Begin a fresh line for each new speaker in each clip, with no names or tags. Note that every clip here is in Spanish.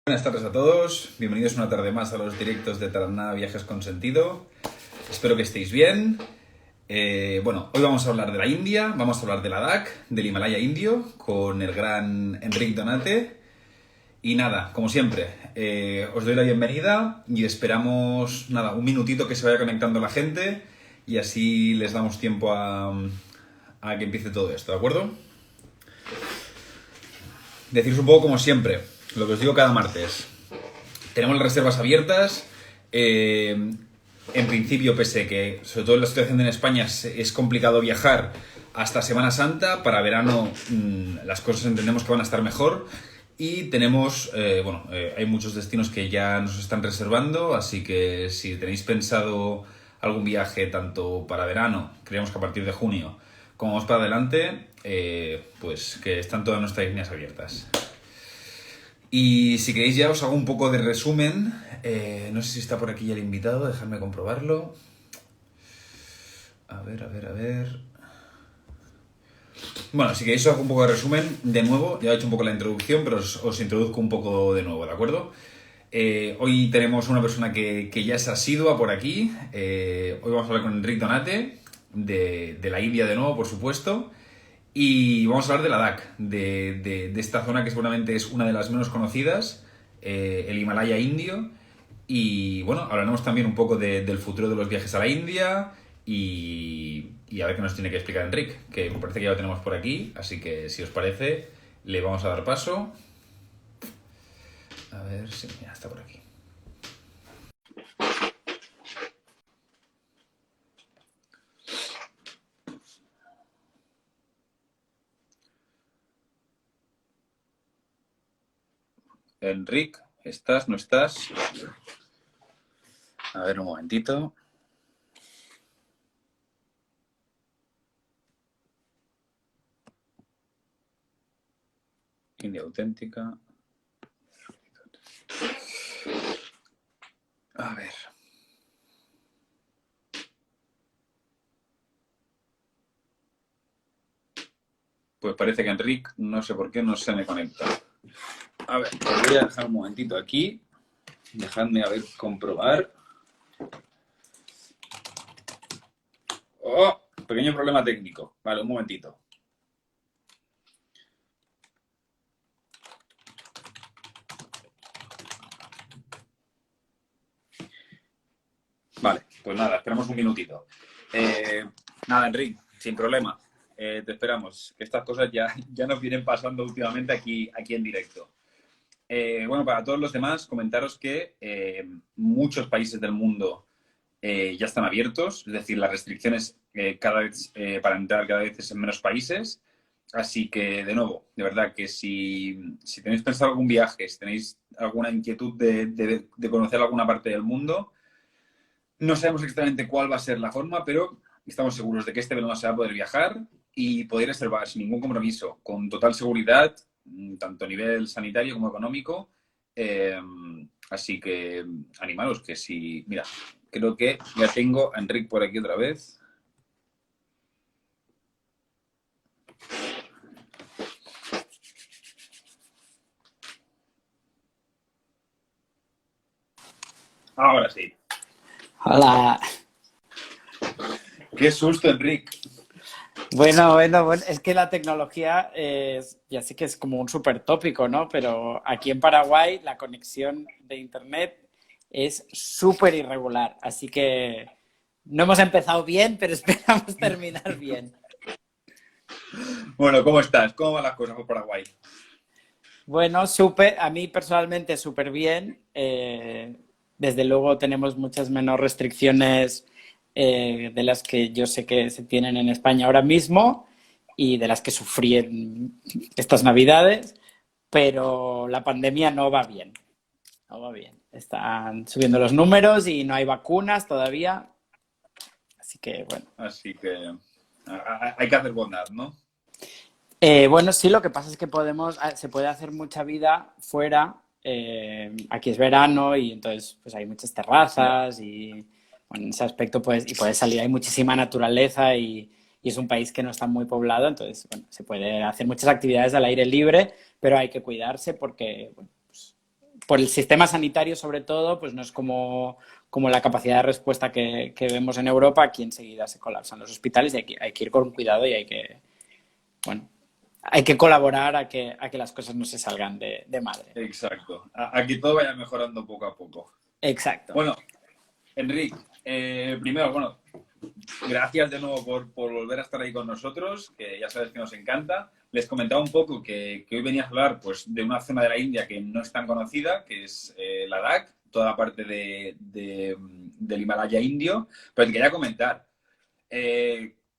Buenas tardes a todos, bienvenidos una tarde más a los directos de Taraná Viajes con Sentido. Espero que estéis bien. Hoy vamos a hablar de la India, vamos a hablar de Ladakh, del Himalaya indio, con el gran Enric Donate. Y nada, como siempre, os doy la bienvenida y esperamos, un minutito que se vaya conectando la gente y así les damos tiempo a que empiece todo esto, ¿de acuerdo? Deciros un poco como siempre, lo que os digo cada martes. Tenemos las reservas abiertas. En principio, pese que, sobre todo en la situación en España, es complicado viajar hasta Semana Santa. Para verano las cosas entendemos que van a estar mejor. Y tenemos, hay muchos destinos que ya nos están reservando, así que si tenéis pensado algún viaje tanto para verano, creemos que a partir de junio, como más para adelante, pues que están todas nuestras líneas abiertas. Y si queréis ya os hago un poco de resumen. No sé si está por aquí ya el invitado, dejadme comprobarlo. A ver. Bueno, si queréis os hago un poco de resumen. De nuevo, ya he hecho un poco la introducción, pero os introduzco un poco de nuevo, ¿de acuerdo? Hoy tenemos una persona que ya es asidua por aquí. Hoy vamos a hablar con Enric Donate, de la India de nuevo, por supuesto. Y vamos a hablar de Ladakh, de esta zona que seguramente es una de las menos conocidas, el Himalaya indio. Y bueno, hablaremos también un poco del futuro de los viajes a la India y a ver qué nos tiene que explicar Enric, que me parece que ya lo tenemos por aquí, así que si os parece, le vamos a dar paso. A ver si ya está por aquí. Enric, ¿estás? ¿No estás? A ver, un momentito. India auténtica. A ver. Pues parece que Enric, no sé por qué, no se me conecta. A ver, os voy a dejar un momentito aquí. Dejadme a ver, comprobar. ¡Oh! Pequeño problema técnico. Vale, un momentito. Vale, pues nada, esperamos un minutito. Nada, Enric, sin problema. Te esperamos. Que estas cosas ya nos vienen pasando últimamente aquí en directo. Para todos los demás, comentaros que muchos países del mundo ya están abiertos, es decir, las restricciones cada vez para entrar cada vez es en menos países. Así que, de nuevo, de verdad que si tenéis pensado algún viaje, si tenéis alguna inquietud de conocer alguna parte del mundo, no sabemos exactamente cuál va a ser la forma, pero estamos seguros de que este verano se va a poder viajar y poder reservar sin ningún compromiso, con total seguridad, tanto a nivel sanitario como económico. Así que animaros que si... Mira, creo que ya tengo a Enric por aquí otra vez. Ahora sí.
Hola.
Qué susto, Enric.
Bueno, es que la tecnología ya sé que es como un súper tópico, ¿no? Pero aquí en Paraguay la conexión de internet es súper irregular, así que no hemos empezado bien, pero esperamos terminar bien.
Bueno, ¿cómo estás? ¿Cómo van las cosas por Paraguay?
Bueno, a mí personalmente súper bien. Desde luego tenemos muchas menos restricciones de las que yo sé que se tienen en España ahora mismo y de las que sufrí en estas Navidades, pero la pandemia no va bien. No va bien. Están subiendo los números y no hay vacunas todavía. Así que, bueno.
Así que hay que hacer bondad, ¿no?
Bueno, sí, lo que pasa es que se puede hacer mucha vida fuera. Aquí es verano y entonces pues hay muchas terrazas y bueno, en ese aspecto y puedes salir, hay muchísima naturaleza y es un país que no está muy poblado, entonces bueno, se puede hacer muchas actividades al aire libre, pero hay que cuidarse porque bueno, pues, por el sistema sanitario sobre todo, pues no es como la capacidad de respuesta que vemos en Europa. Aquí enseguida se colapsan los hospitales y hay que ir con cuidado y bueno, hay que colaborar a que las cosas no se salgan de madre.
Exacto. Aquí todo vaya mejorando poco a poco.
Exacto.
Bueno, Enric, primero, bueno, gracias de nuevo por volver a estar ahí con nosotros, que ya sabes que nos encanta. Les comentaba un poco que hoy venías a hablar pues, de una zona de la India que no es tan conocida, que es Ladakh, toda la parte del Himalaya indio. Pero te quería comentar,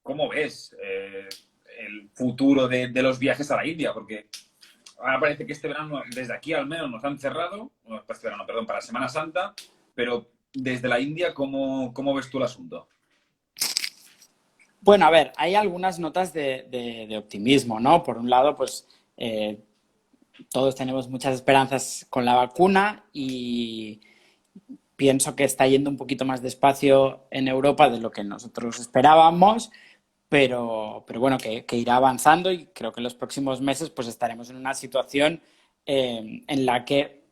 ¿cómo ves el futuro de los viajes a la India? Porque ahora parece que este verano, desde aquí al menos, nos han cerrado, no, este verano, perdón, para Semana Santa, pero desde la India, ¿cómo ves tú el asunto?
Bueno, a ver, hay algunas notas de optimismo, ¿no? Por un lado, pues todos tenemos muchas esperanzas con la vacuna y pienso que está yendo un poquito más despacio en Europa de lo que nosotros esperábamos, pero bueno, que irá avanzando y creo que en los próximos meses pues estaremos en una situación en la que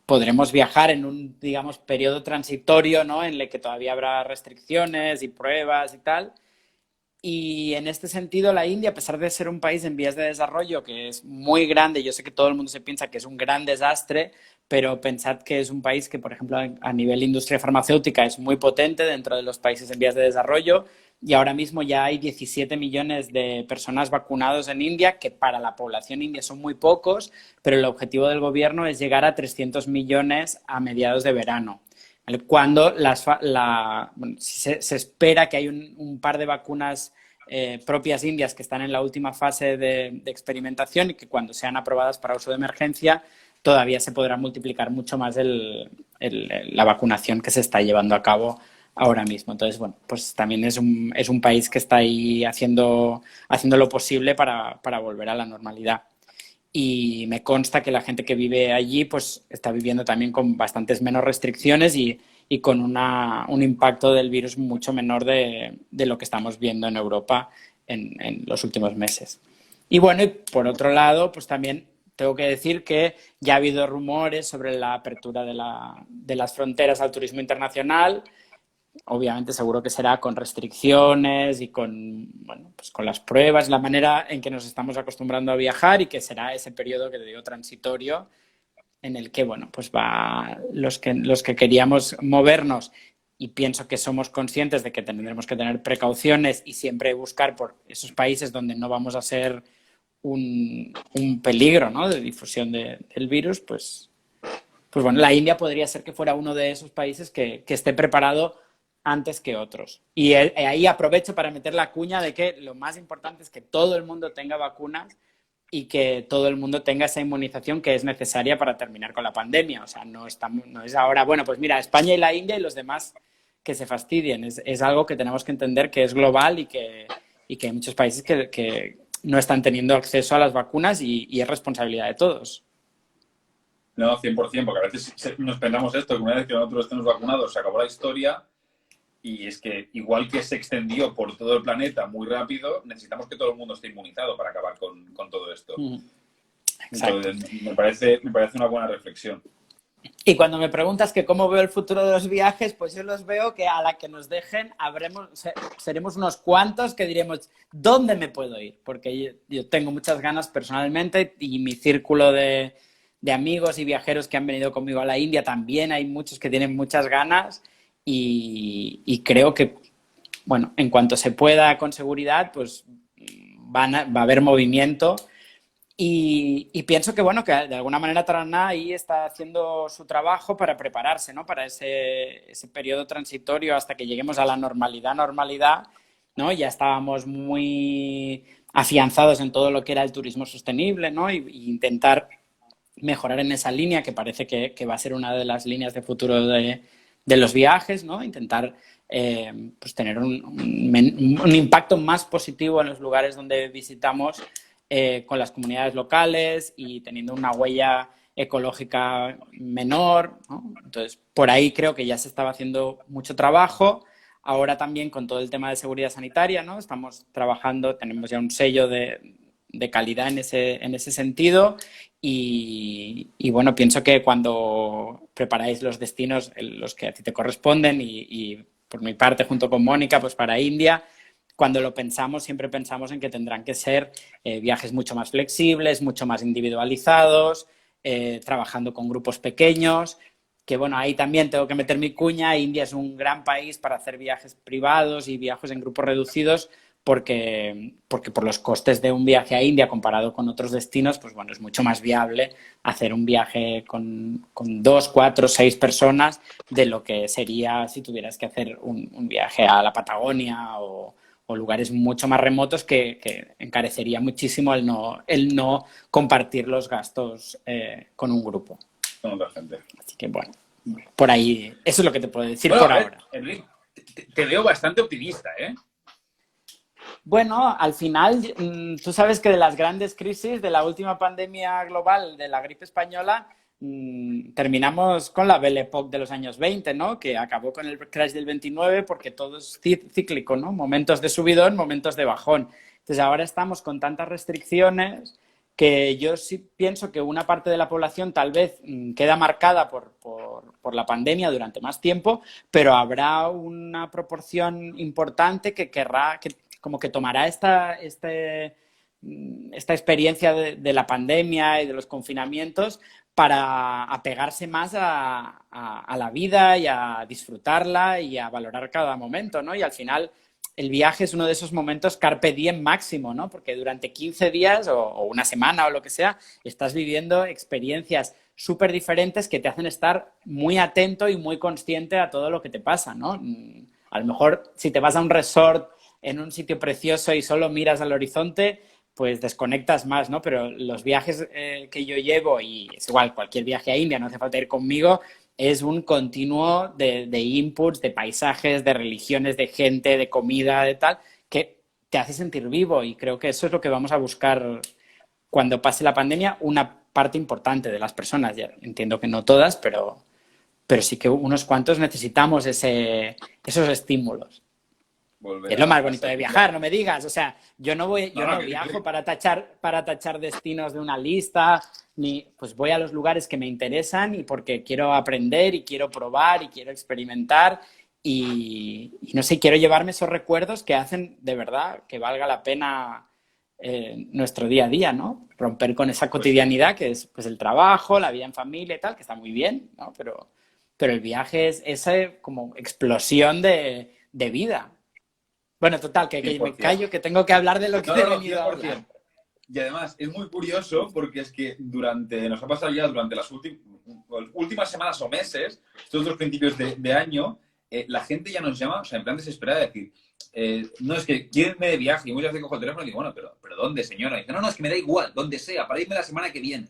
podremos viajar en un, digamos, periodo transitorio, ¿no? En el que todavía habrá restricciones y pruebas y tal. Y en este sentido, la India, a pesar de ser un país en vías de desarrollo que es muy grande, yo sé que todo el mundo se piensa que es un gran desastre, pero pensad que es un país que, por ejemplo, a nivel industria farmacéutica es muy potente dentro de los países en vías de desarrollo y ahora mismo ya hay 17 millones de personas vacunados en India, que para la población india son muy pocos, pero el objetivo del gobierno es llegar a 300 millones a mediados de verano. Cuando se espera que hay un par de vacunas propias indias que están en la última fase de experimentación y que cuando sean aprobadas para uso de emergencia todavía se podrá multiplicar mucho más la vacunación que se está llevando a cabo ahora mismo. Entonces, bueno, pues también es un país que está ahí haciendo lo posible para volver a la normalidad. Y me consta que la gente que vive allí pues está viviendo también con bastantes menos restricciones y con un impacto del virus mucho menor de lo que estamos viendo en Europa en los últimos meses. Y bueno, y por otro lado, pues también tengo que decir que ya ha habido rumores sobre la apertura de las fronteras al turismo internacional. Obviamente seguro que será con restricciones y bueno, pues con las pruebas, la manera en que nos estamos acostumbrando a viajar y que será ese periodo que te digo transitorio en el que, bueno, pues los que queríamos movernos y pienso que somos conscientes de que tendremos que tener precauciones y siempre buscar por esos países donde no vamos a ser un peligro, ¿no? De difusión del virus, pues bueno, la India podría ser que fuera uno de esos países que esté preparado antes que otros. Y ahí aprovecho para meter la cuña de que lo más importante es que todo el mundo tenga vacunas y que todo el mundo tenga esa inmunización que es necesaria para terminar con la pandemia. O sea, no es ahora, bueno, pues mira, España y la India y los demás que se fastidien. Es algo que tenemos que entender que es global y que hay muchos países que no están teniendo acceso a las vacunas y es responsabilidad de todos.
No, 100%, porque a veces nos pensamos esto, que una vez que nosotros estemos vacunados se acabó la historia. Y es que, igual que se extendió por todo el planeta muy rápido, necesitamos que todo el mundo esté inmunizado para acabar con todo esto.
Exacto.
Entonces, me parece una buena reflexión.
Y cuando me preguntas que cómo veo el futuro de los viajes, pues yo los veo que a la que nos dejen seremos unos cuantos que diremos, ¿dónde me puedo ir? Porque yo tengo muchas ganas personalmente y mi círculo de amigos y viajeros que han venido conmigo a la India también hay muchos que tienen muchas ganas. Y creo que, bueno, en cuanto se pueda con seguridad, pues va a haber movimiento. Y pienso que, bueno, que de alguna manera Taraná ahí está haciendo su trabajo para prepararse, ¿no? Para ese periodo transitorio hasta que lleguemos a la normalidad, ¿no? Ya estábamos muy afianzados en todo lo que era el turismo sostenible, ¿no? Y intentar mejorar en esa línea, que parece que va a ser una de las líneas de futuro de los viajes, ¿no? Intentar pues tener un impacto más positivo en los lugares donde visitamos con las comunidades locales y teniendo una huella ecológica menor, ¿no? Entonces, por ahí creo que ya se estaba haciendo mucho trabajo. Ahora también con todo el tema de seguridad sanitaria, ¿no? Estamos trabajando, tenemos ya un sello de calidad en ese sentido Y bueno, pienso que cuando preparáis los destinos, los que a ti te corresponden y por mi parte junto con Mónica, pues para India, cuando lo pensamos siempre pensamos en que tendrán que ser viajes mucho más flexibles, mucho más individualizados, trabajando con grupos pequeños, que bueno, ahí también tengo que meter mi cuña. India es un gran país para hacer viajes privados y viajes en grupos reducidos porque por los costes de un viaje a India comparado con otros destinos, pues bueno, es mucho más viable hacer un viaje con 2, 4, 6 personas de lo que sería si tuvieras que hacer un viaje a la Patagonia o lugares mucho más remotos que encarecería muchísimo el no compartir los gastos con un grupo.
Con otra gente.
Así que bueno, por ahí, eso es lo que te puedo decir
Bueno,
por
a ver,
ahora.
Enrique, te veo bastante optimista, ¿eh?
Bueno, al final, tú sabes que de las grandes crisis de la última pandemia global de la gripe española, terminamos con la Belle Époque de los años 20, ¿no? Que acabó con el crash del 29 porque todo es cíclico, ¿no? Momentos de subidón, momentos de bajón. Entonces ahora estamos con tantas restricciones que yo sí pienso que una parte de la población tal vez queda marcada por la pandemia durante más tiempo, pero habrá una proporción importante que querrá, que como que tomará esta experiencia de la pandemia y de los confinamientos para apegarse más a la vida y a disfrutarla y a valorar cada momento, ¿no? Y al final el viaje es uno de esos momentos carpe diem máximo, ¿no? Porque durante 15 días o una semana o lo que sea, estás viviendo experiencias súper diferentes que te hacen estar muy atento y muy consciente a todo lo que te pasa, ¿no? A lo mejor si te vas a un resort en un sitio precioso y solo miras al horizonte, pues desconectas más, ¿no? Pero los viajes que yo llevo, y es igual, cualquier viaje a India, no hace falta ir conmigo, es un continuo de inputs, de paisajes, de religiones, de gente, de comida, de tal, que te hace sentir vivo y creo que eso es lo que vamos a buscar cuando pase la pandemia, una parte importante de las personas. Ya entiendo que no todas, pero sí que unos cuantos necesitamos esos estímulos.
Volver
Es lo más
a
bonito de
salir.
viajar, no me digas. O sea, yo no viajo para tachar destinos de una lista, ni pues voy a los lugares que me interesan y porque quiero aprender y quiero probar y quiero experimentar y no sé, quiero llevarme esos recuerdos que hacen de verdad que valga la pena nuestro día a día, ¿no? Romper con esa
Pues sí.
cotidianidad que es pues el trabajo, la vida en familia y tal, que está muy bien, ¿no? Pero el viaje es esa como explosión de vida. Bueno, total, que me
100%.
callo, que tengo que hablar de lo que
No,
he
no, no,
venido a hablar.
100%. Y además, es muy curioso porque es que nos ha pasado ya durante las últimas semanas o meses, estos dos principios de año, la gente ya nos llama, o sea, en plan desesperada, de decir, no, es que quiero irme de viaje y muchas veces cojo el teléfono y digo, bueno, pero ¿dónde, señora? Y dice, no, no, es que me da igual, donde sea, para irme la semana que viene.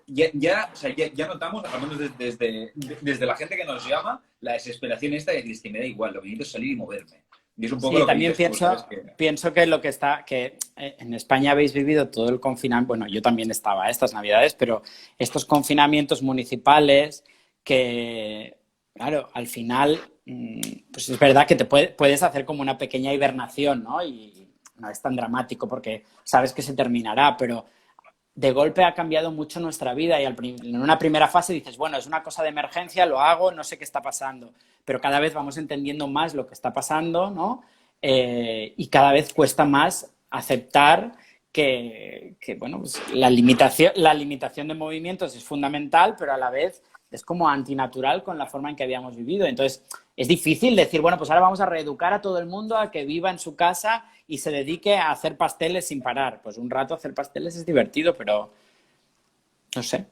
O sea, ya notamos, al menos desde la gente que nos llama, la desesperación esta de decir, es que me da igual, lo que necesito es salir y moverme. Y es un poco
Sí,
lo que
también
dices tú, ¿sabes? Que
pienso que lo que está, que en España habéis vivido todo el confinamiento, bueno, yo también estaba estas Navidades, pero estos confinamientos municipales que, claro, al final, pues es verdad que puedes hacer como una pequeña hibernación, ¿no? Y no es tan dramático porque sabes que se terminará, pero de golpe ha cambiado mucho nuestra vida y en una primera fase dices, bueno, es una cosa de emergencia, lo hago, no sé qué está pasando, pero cada vez vamos entendiendo más lo que está pasando, ¿no? Y cada vez cuesta más aceptar bueno, pues la limitación de movimientos es fundamental, pero a la vez es como antinatural con la forma en que habíamos vivido. Entonces, es difícil decir, bueno, pues ahora vamos a reeducar a todo el mundo a que viva en su casa y se dedique a hacer pasteles sin parar. Pues un rato hacer pasteles es divertido, pero no sé.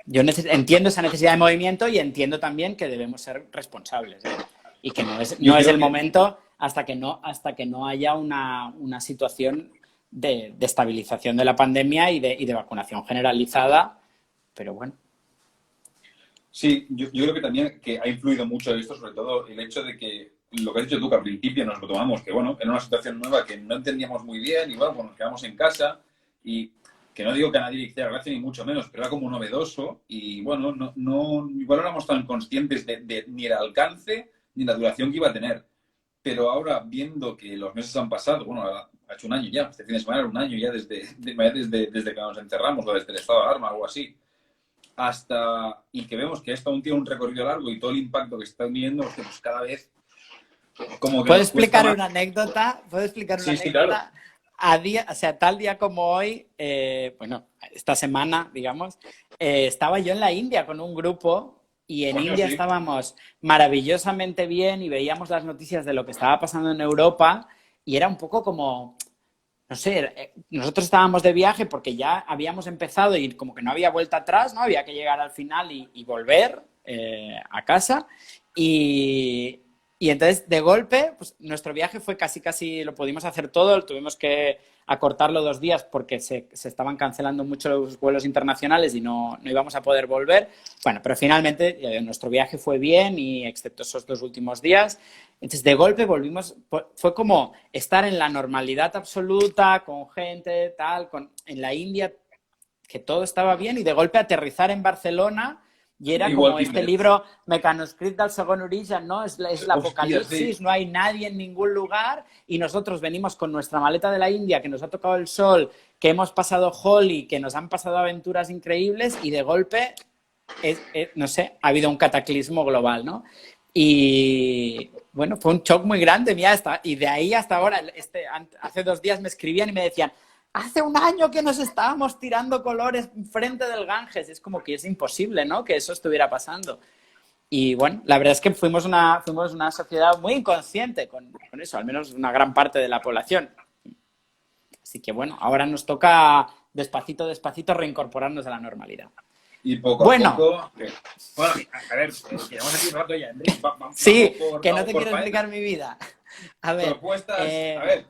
Yo entiendo esa necesidad de movimiento y entiendo también que debemos ser responsables, ¿eh? Y que
yo
no es
creo
el
que
momento hasta que no haya una situación de estabilización de la pandemia y de vacunación generalizada. Pero bueno.
sí, yo creo que también que ha influido mucho esto, sobre todo el hecho de que lo que has dicho tú, que al principio nos lo tomamos, que bueno, era una situación nueva que no entendíamos muy bien, y bueno, pues nos quedamos en casa, y que no digo que a nadie le hiciera gracia ni mucho menos, pero era como novedoso, y bueno, igual no éramos tan conscientes ni el alcance ni la duración que iba a tener. Pero ahora, viendo que los meses han pasado, bueno, ha hecho un año ya, este fin de semana era un año ya desde que nos encerramos o desde el estado de alarma o algo así, y que vemos que esto aún tiene un recorrido largo y todo el impacto que está teniendo, pues cada vez como que
¿Puedo
nos cuesta
explicar
más.
una anécdota? ¿Puedo explicar una
Sí, sí, claro.
anécdota? O sea, tal día como hoy, bueno, esta semana, digamos, estaba yo en la India con un grupo y en
Coño,
India
sí.
estábamos maravillosamente bien y veíamos las noticias de lo que estaba pasando en Europa y era un poco como, no sé, nosotros estábamos de viaje porque ya habíamos empezado y como que no había vuelta atrás, ¿no? Había que llegar al final y volver a casa. Y, y entonces, de golpe, pues nuestro viaje fue casi lo pudimos hacer todo, tuvimos que acortarlo 2 días porque se estaban cancelando mucho los vuelos internacionales y no íbamos a poder volver. Bueno, pero finalmente nuestro viaje fue bien y excepto esos 2 últimos días. Entonces, de golpe volvimos, fue como estar en la normalidad absoluta, con gente, tal, en la India, que todo estaba bien, y de golpe aterrizar en Barcelona y era
Igual
como
que
este libro Mecanoscrit del Segon Origen, ¿no? Es el
hostia, sí.
apocalipsis, no hay nadie en ningún lugar y nosotros venimos con nuestra maleta de la India, que nos ha tocado el sol, que hemos pasado Holi, que nos han pasado aventuras increíbles y de golpe, no sé, ha habido un cataclismo global, ¿no? Y bueno, fue un shock muy grande, mira, y de ahí hasta ahora, hace 2 días me escribían y me decían, hace un año que nos estábamos tirando colores frente del Ganges. Es como que es imposible, ¿no? Que eso estuviera pasando. Y bueno, la verdad es que fuimos una sociedad muy inconsciente con eso, al menos una gran parte de la población. Así que bueno, ahora nos toca despacito, despacito reincorporarnos a la normalidad.
Y poco a
Bueno,
poco... Bueno, a ver, quedamos aquí un rato ya, Enrique.
sí,
Vamos
que no te
por
quiero
faena.
explicar mi vida. A ver,
Propuestas... A ver,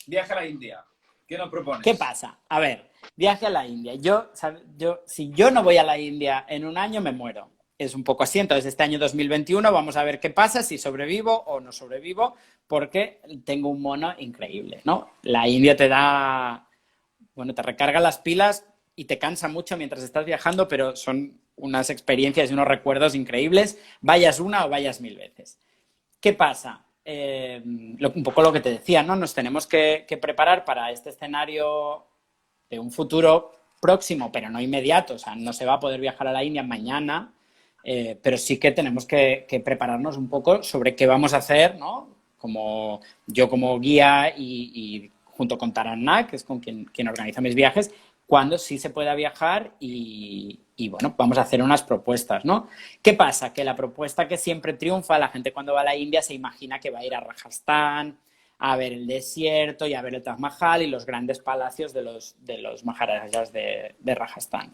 viaje a la India. ¿Qué nos propones?
¿qué pasa? A ver, viaje a la India. Si yo no voy a la India en un año, me muero. Es un poco así. Entonces, este año 2021 vamos a ver qué pasa, si sobrevivo o no sobrevivo, porque tengo un mono increíble, ¿no? La India te da, bueno, te recarga las pilas y te cansa mucho mientras estás viajando, pero son unas experiencias y unos recuerdos increíbles, vayas una o vayas 1000 veces. ¿Qué pasa? Un poco lo que te decía, ¿no? Nos tenemos que preparar para este escenario de un futuro próximo, pero no inmediato. O sea, no se va a poder viajar a la India mañana, pero sí que tenemos que prepararnos un poco sobre qué vamos a hacer, ¿no? Como yo como guía y junto con Tarannak, que es con quien organiza mis viajes, cuando sí se pueda viajar y bueno, vamos a hacer unas propuestas, ¿no? ¿Qué pasa? Que la propuesta que siempre triunfa, la gente cuando va a la India se imagina que va a ir a Rajasthan, a ver el desierto y a ver el Taj Mahal y los grandes palacios de los maharajas de Rajasthan.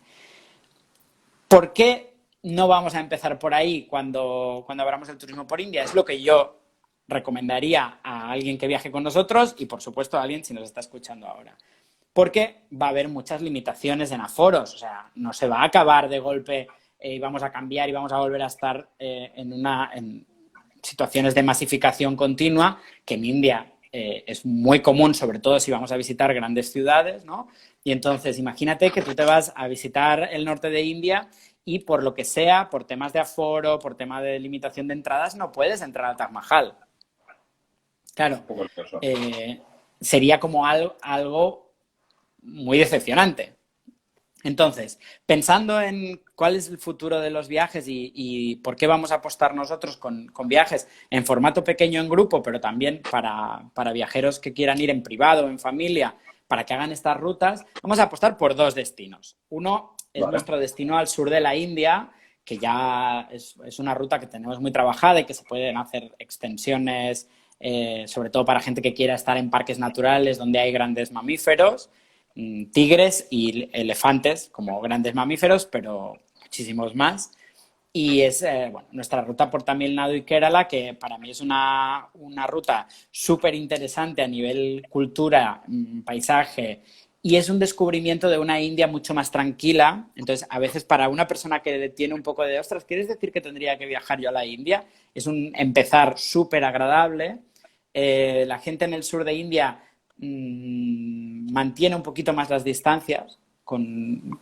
¿Por qué no vamos a empezar por ahí cuando abramos el turismo por India? Es lo que yo recomendaría a alguien que viaje con nosotros y, por supuesto, a alguien si nos está escuchando ahora. Porque va a haber muchas limitaciones en aforos, o sea, no se va a acabar de golpe y vamos a cambiar y vamos a volver a estar en situaciones de masificación continua, que en India es muy común, sobre todo si vamos a visitar grandes ciudades, ¿no? Y entonces, imagínate que tú te vas a visitar el norte de India y por lo que sea, por temas de aforo, por tema de limitación de entradas, no puedes entrar al Taj Mahal. Claro, sería como algo muy decepcionante. Entonces, pensando en cuál es el futuro de los viajes y por qué vamos a apostar nosotros con viajes en formato pequeño en grupo, pero también para viajeros que quieran ir en privado o en familia, para que hagan estas rutas, vamos a apostar por 2 destinos. Uno es nuestro destino al sur de la India, que ya es una ruta que tenemos muy trabajada y que se pueden hacer extensiones, sobre todo para gente que quiera estar en parques naturales donde hay grandes mamíferos, tigres y elefantes como grandes mamíferos, pero muchísimos más. Y es bueno, nuestra ruta por Tamil Nadu y Kerala, que para mí es una ruta súper interesante a nivel cultura, paisaje, y es un descubrimiento de una India mucho más tranquila. Entonces, a veces para una persona que tiene un poco de, ostras, ¿quieres decir que tendría que viajar yo a la India? Es un empezar súper agradable. La gente en el sur de India mantiene un poquito más las distancias con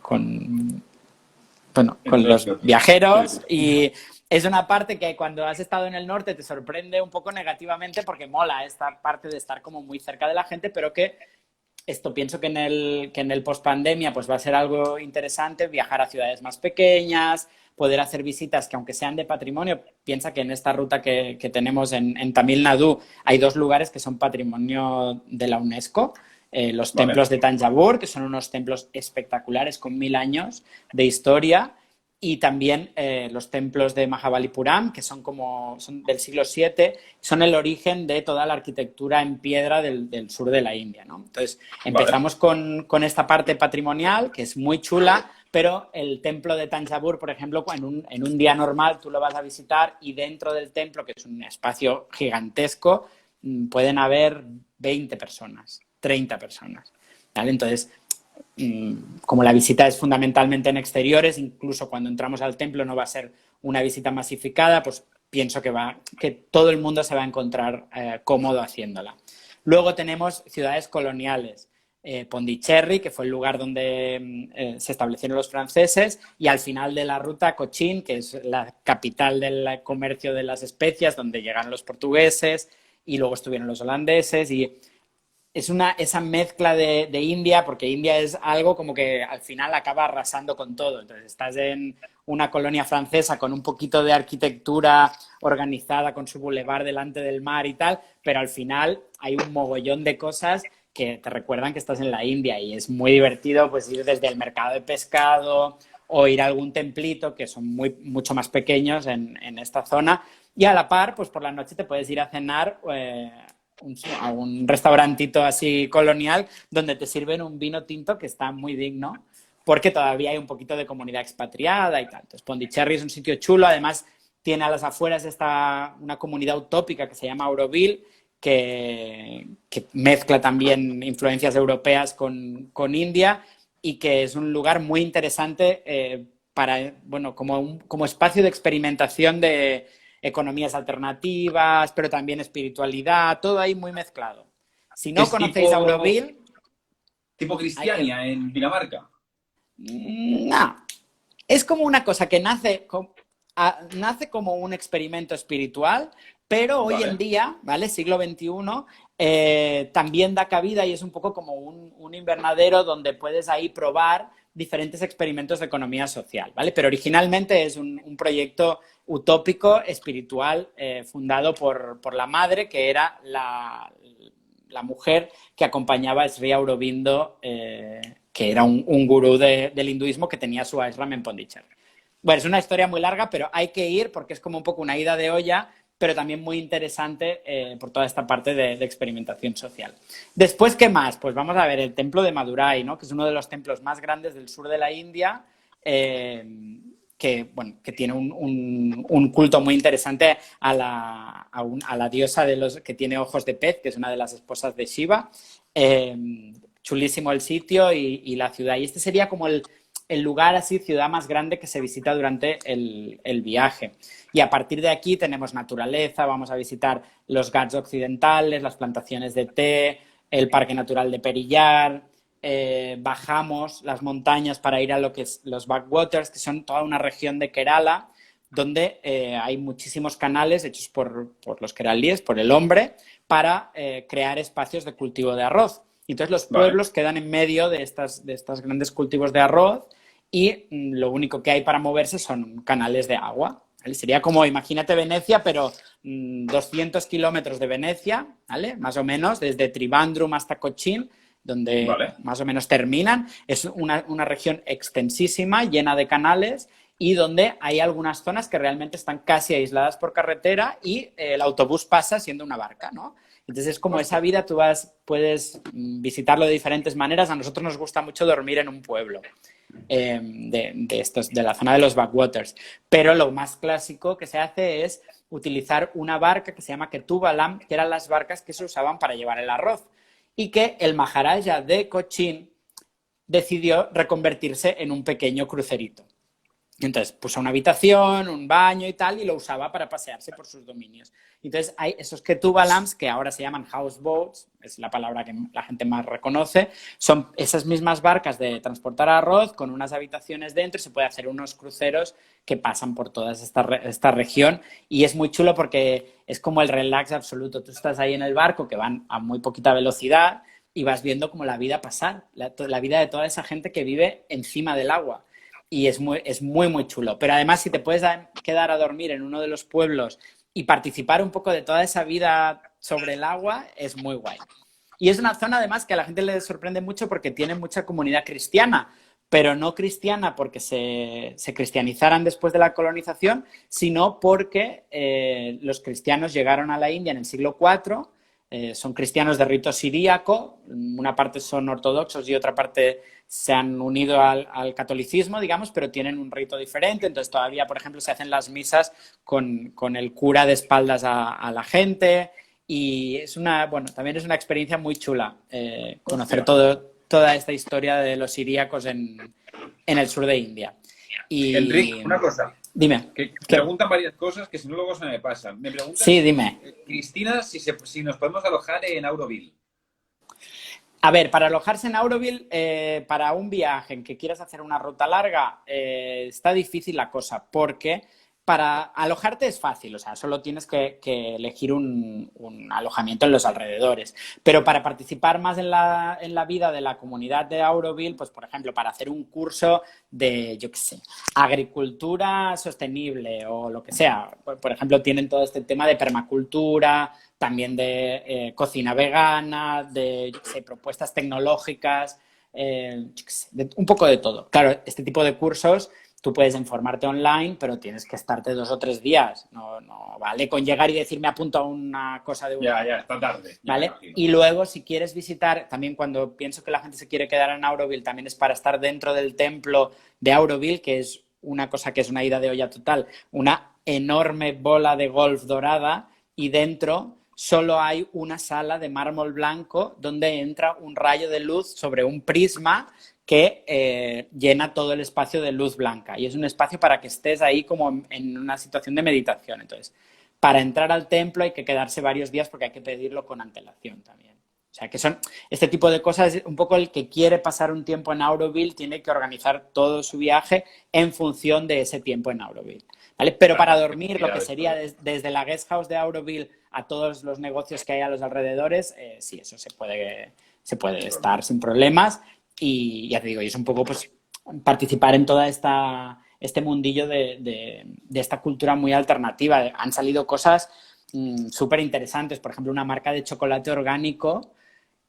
los viajeros y es una parte que cuando has estado en el norte te sorprende un poco negativamente porque mola esta parte de estar como muy cerca de la gente, pero que esto pienso que en el post-pandemia pues va a ser algo interesante, viajar a ciudades más pequeñas, poder hacer visitas que aunque sean de patrimonio, piensa que en esta ruta que tenemos en Tamil Nadu hay 2 lugares que son patrimonio de la UNESCO, los
¿Vale?
templos de Tanjavur, que son unos templos espectaculares con 1000 años de historia, y también los templos de Mahabalipuram, que son del siglo VII, son el origen de toda la arquitectura en piedra del sur de la India, ¿no? Entonces,
¿Vale?
empezamos con esta parte patrimonial, que es muy chula, pero el templo de Tanjavur, por ejemplo, en un día normal tú lo vas a visitar y dentro del templo, que es un espacio gigantesco, pueden haber 20 personas, 30 personas, ¿vale? Entonces, como la visita es fundamentalmente en exteriores, incluso cuando entramos al templo no va a ser una visita masificada, pues pienso que todo el mundo se va a encontrar cómodo haciéndola. Luego tenemos ciudades coloniales. Pondicherry, que fue el lugar donde se establecieron los franceses, y al final de la ruta Cochín, que es la capital del comercio de las especias, donde llegaron los portugueses y luego estuvieron los holandeses, y es esa mezcla de India, porque India es algo como que al final acaba arrasando con todo. Entonces estás en una colonia francesa con un poquito de arquitectura organizada con su bulevar delante del mar y tal, pero al final hay un mogollón de cosas que te recuerdan que estás en la India y es muy divertido pues ir desde el mercado de pescado o ir a algún templito, que son mucho más pequeños en esta zona, y a la par, pues por la noche te puedes ir a cenar a un restaurantito así colonial donde te sirven un vino tinto que está muy digno porque todavía hay un poquito de comunidad expatriada y tal. Entonces, Pondicherry es un sitio chulo, además tiene a las afueras una comunidad utópica que se llama Auroville, que mezcla también influencias europeas con India y que es un lugar muy interesante bueno, como espacio de experimentación de economías alternativas, pero también espiritualidad, todo ahí muy mezclado. Si no
Es
conocéis Auroville,
tipo Cristiania en Dinamarca.
no, es como una cosa que nace como un experimento espiritual, pero hoy en
Vale,
día, ¿vale? Siglo XXI, también da cabida y es un poco como un invernadero donde puedes ahí probar diferentes experimentos de economía social, ¿vale? Pero originalmente es un proyecto utópico, espiritual, fundado por la madre, que era la mujer que acompañaba a Sri Aurobindo, que era un gurú del hinduismo que tenía su ashram en Pondicherry. Bueno, es una historia muy larga, pero hay que ir porque es como un poco una ida de olla, pero también muy interesante por toda esta parte de experimentación social. Después, ¿qué más? Pues vamos a ver el templo de Madurai, ¿no? Que es uno de los templos más grandes del sur de la India, que tiene un culto muy interesante a la diosa que tiene ojos de pez, que es una de las esposas de Shiva. Chulísimo el sitio y la ciudad. Y este sería como el lugar así, ciudad más grande que se visita durante el viaje. Y a partir de aquí tenemos naturaleza, vamos a visitar los Ghats occidentales, las plantaciones de té, el Parque Natural de Periyar, bajamos las montañas para ir a lo que es los backwaters, que son toda una región de Kerala, donde hay muchísimos canales hechos por los keralíes, por el hombre, para crear espacios de cultivo de arroz. Entonces los
vale.
pueblos quedan en medio de estas grandes cultivos de arroz y lo único que hay para moverse son canales de agua. ¿Vale? Sería como, imagínate Venecia, pero 200 kilómetros de Venecia, ¿vale? Más o menos, desde Trivandrum hasta Cochin, donde
Vale.
más o menos terminan. Es una región extensísima, llena de canales y donde hay algunas zonas que realmente están casi aisladas por carretera y el autobús pasa siendo una barca, ¿no? Entonces es como esa
Hostia.
vida, puedes visitarlo de diferentes maneras. A nosotros nos gusta mucho dormir en un pueblo de la zona de los backwaters. Pero lo más clásico que se hace es utilizar una barca que se llama Ketubalam, que eran las barcas que se usaban para llevar el arroz. Y que el Maharaja de Cochin decidió reconvertirse en un pequeño crucerito. Entonces puso una habitación, un baño y tal, y lo usaba para pasearse por sus dominios. Entonces hay esos Ketubalams, que ahora se llaman houseboats, es la palabra que la gente más reconoce, son esas mismas barcas de transportar arroz con unas habitaciones dentro y se puede hacer unos cruceros que pasan por toda esta región y es muy chulo porque es como el relax absoluto. Tú estás ahí en el barco que van a muy poquita velocidad y vas viendo como la vida pasar, la vida de toda esa gente que vive encima del agua y es muy, muy chulo. Pero además, si te puedes quedar a dormir en uno de los pueblos y participar un poco de toda esa vida sobre el agua, es muy guay. Y es una zona, además, que a la gente le sorprende mucho porque tiene mucha comunidad cristiana, pero no cristiana porque se cristianizaran después de la colonización, sino porque los cristianos llegaron a la India en el siglo IV, son cristianos de rito siríaco, una parte son ortodoxos y otra parte se han unido al catolicismo, digamos, pero tienen un rito diferente. Entonces todavía, por ejemplo, se hacen las misas con el cura de espaldas a la gente y bueno, también es una experiencia muy chula conocer toda esta historia de los siríacos en el sur de India. Y
Enric, una cosa.
dime.
Que preguntan varias cosas que si no luego se me pasan. Me preguntan,
sí, dime.
Cristina, si nos podemos alojar en Auroville.
A ver, para alojarse en Auroville, para un viaje en que quieras hacer una ruta larga, está difícil la cosa, porque para alojarte es fácil, o sea, solo tienes que elegir un alojamiento en los alrededores. Pero para participar más en la vida de la comunidad de Auroville, pues, por ejemplo, para hacer un curso de, yo qué sé, agricultura sostenible o lo que sea. Por ejemplo, tienen todo este tema de permacultura, también de cocina vegana, de, yo qué sé, propuestas tecnológicas, yo qué sé, un poco de todo. Claro, este tipo de cursos tú puedes informarte online, pero tienes que estarte 2 o 3 días. No vale con llegar y decir me apunto a una cosa de una.
Ya, está tarde.
¿Vale? Y luego, si quieres visitar, también cuando pienso que la gente se quiere quedar en Auroville, también es para estar dentro del templo de Auroville, que es una cosa que es una ida de olla total, una enorme bola de golf dorada y dentro solo hay una sala de mármol blanco donde entra un rayo de luz sobre un prisma que llena todo el espacio de luz blanca. Y es un espacio para que estés ahí como en una situación de meditación. Entonces, para entrar al templo hay que quedarse varios días porque hay que pedirlo con antelación también. O sea, que son este tipo de cosas, un poco el que quiere pasar un tiempo en Auroville tiene que organizar todo su viaje en función de ese tiempo en Auroville. ¿Vale? Pero para dormir, lo que sería desde la guest house de Auroville a todos los negocios que hay a los alrededores, sí, eso se puede estar sin problemas. Y ya te digo, y es un poco pues participar en toda este mundillo de esta cultura muy alternativa. Han salido cosas súper interesantes, por ejemplo, una marca de chocolate orgánico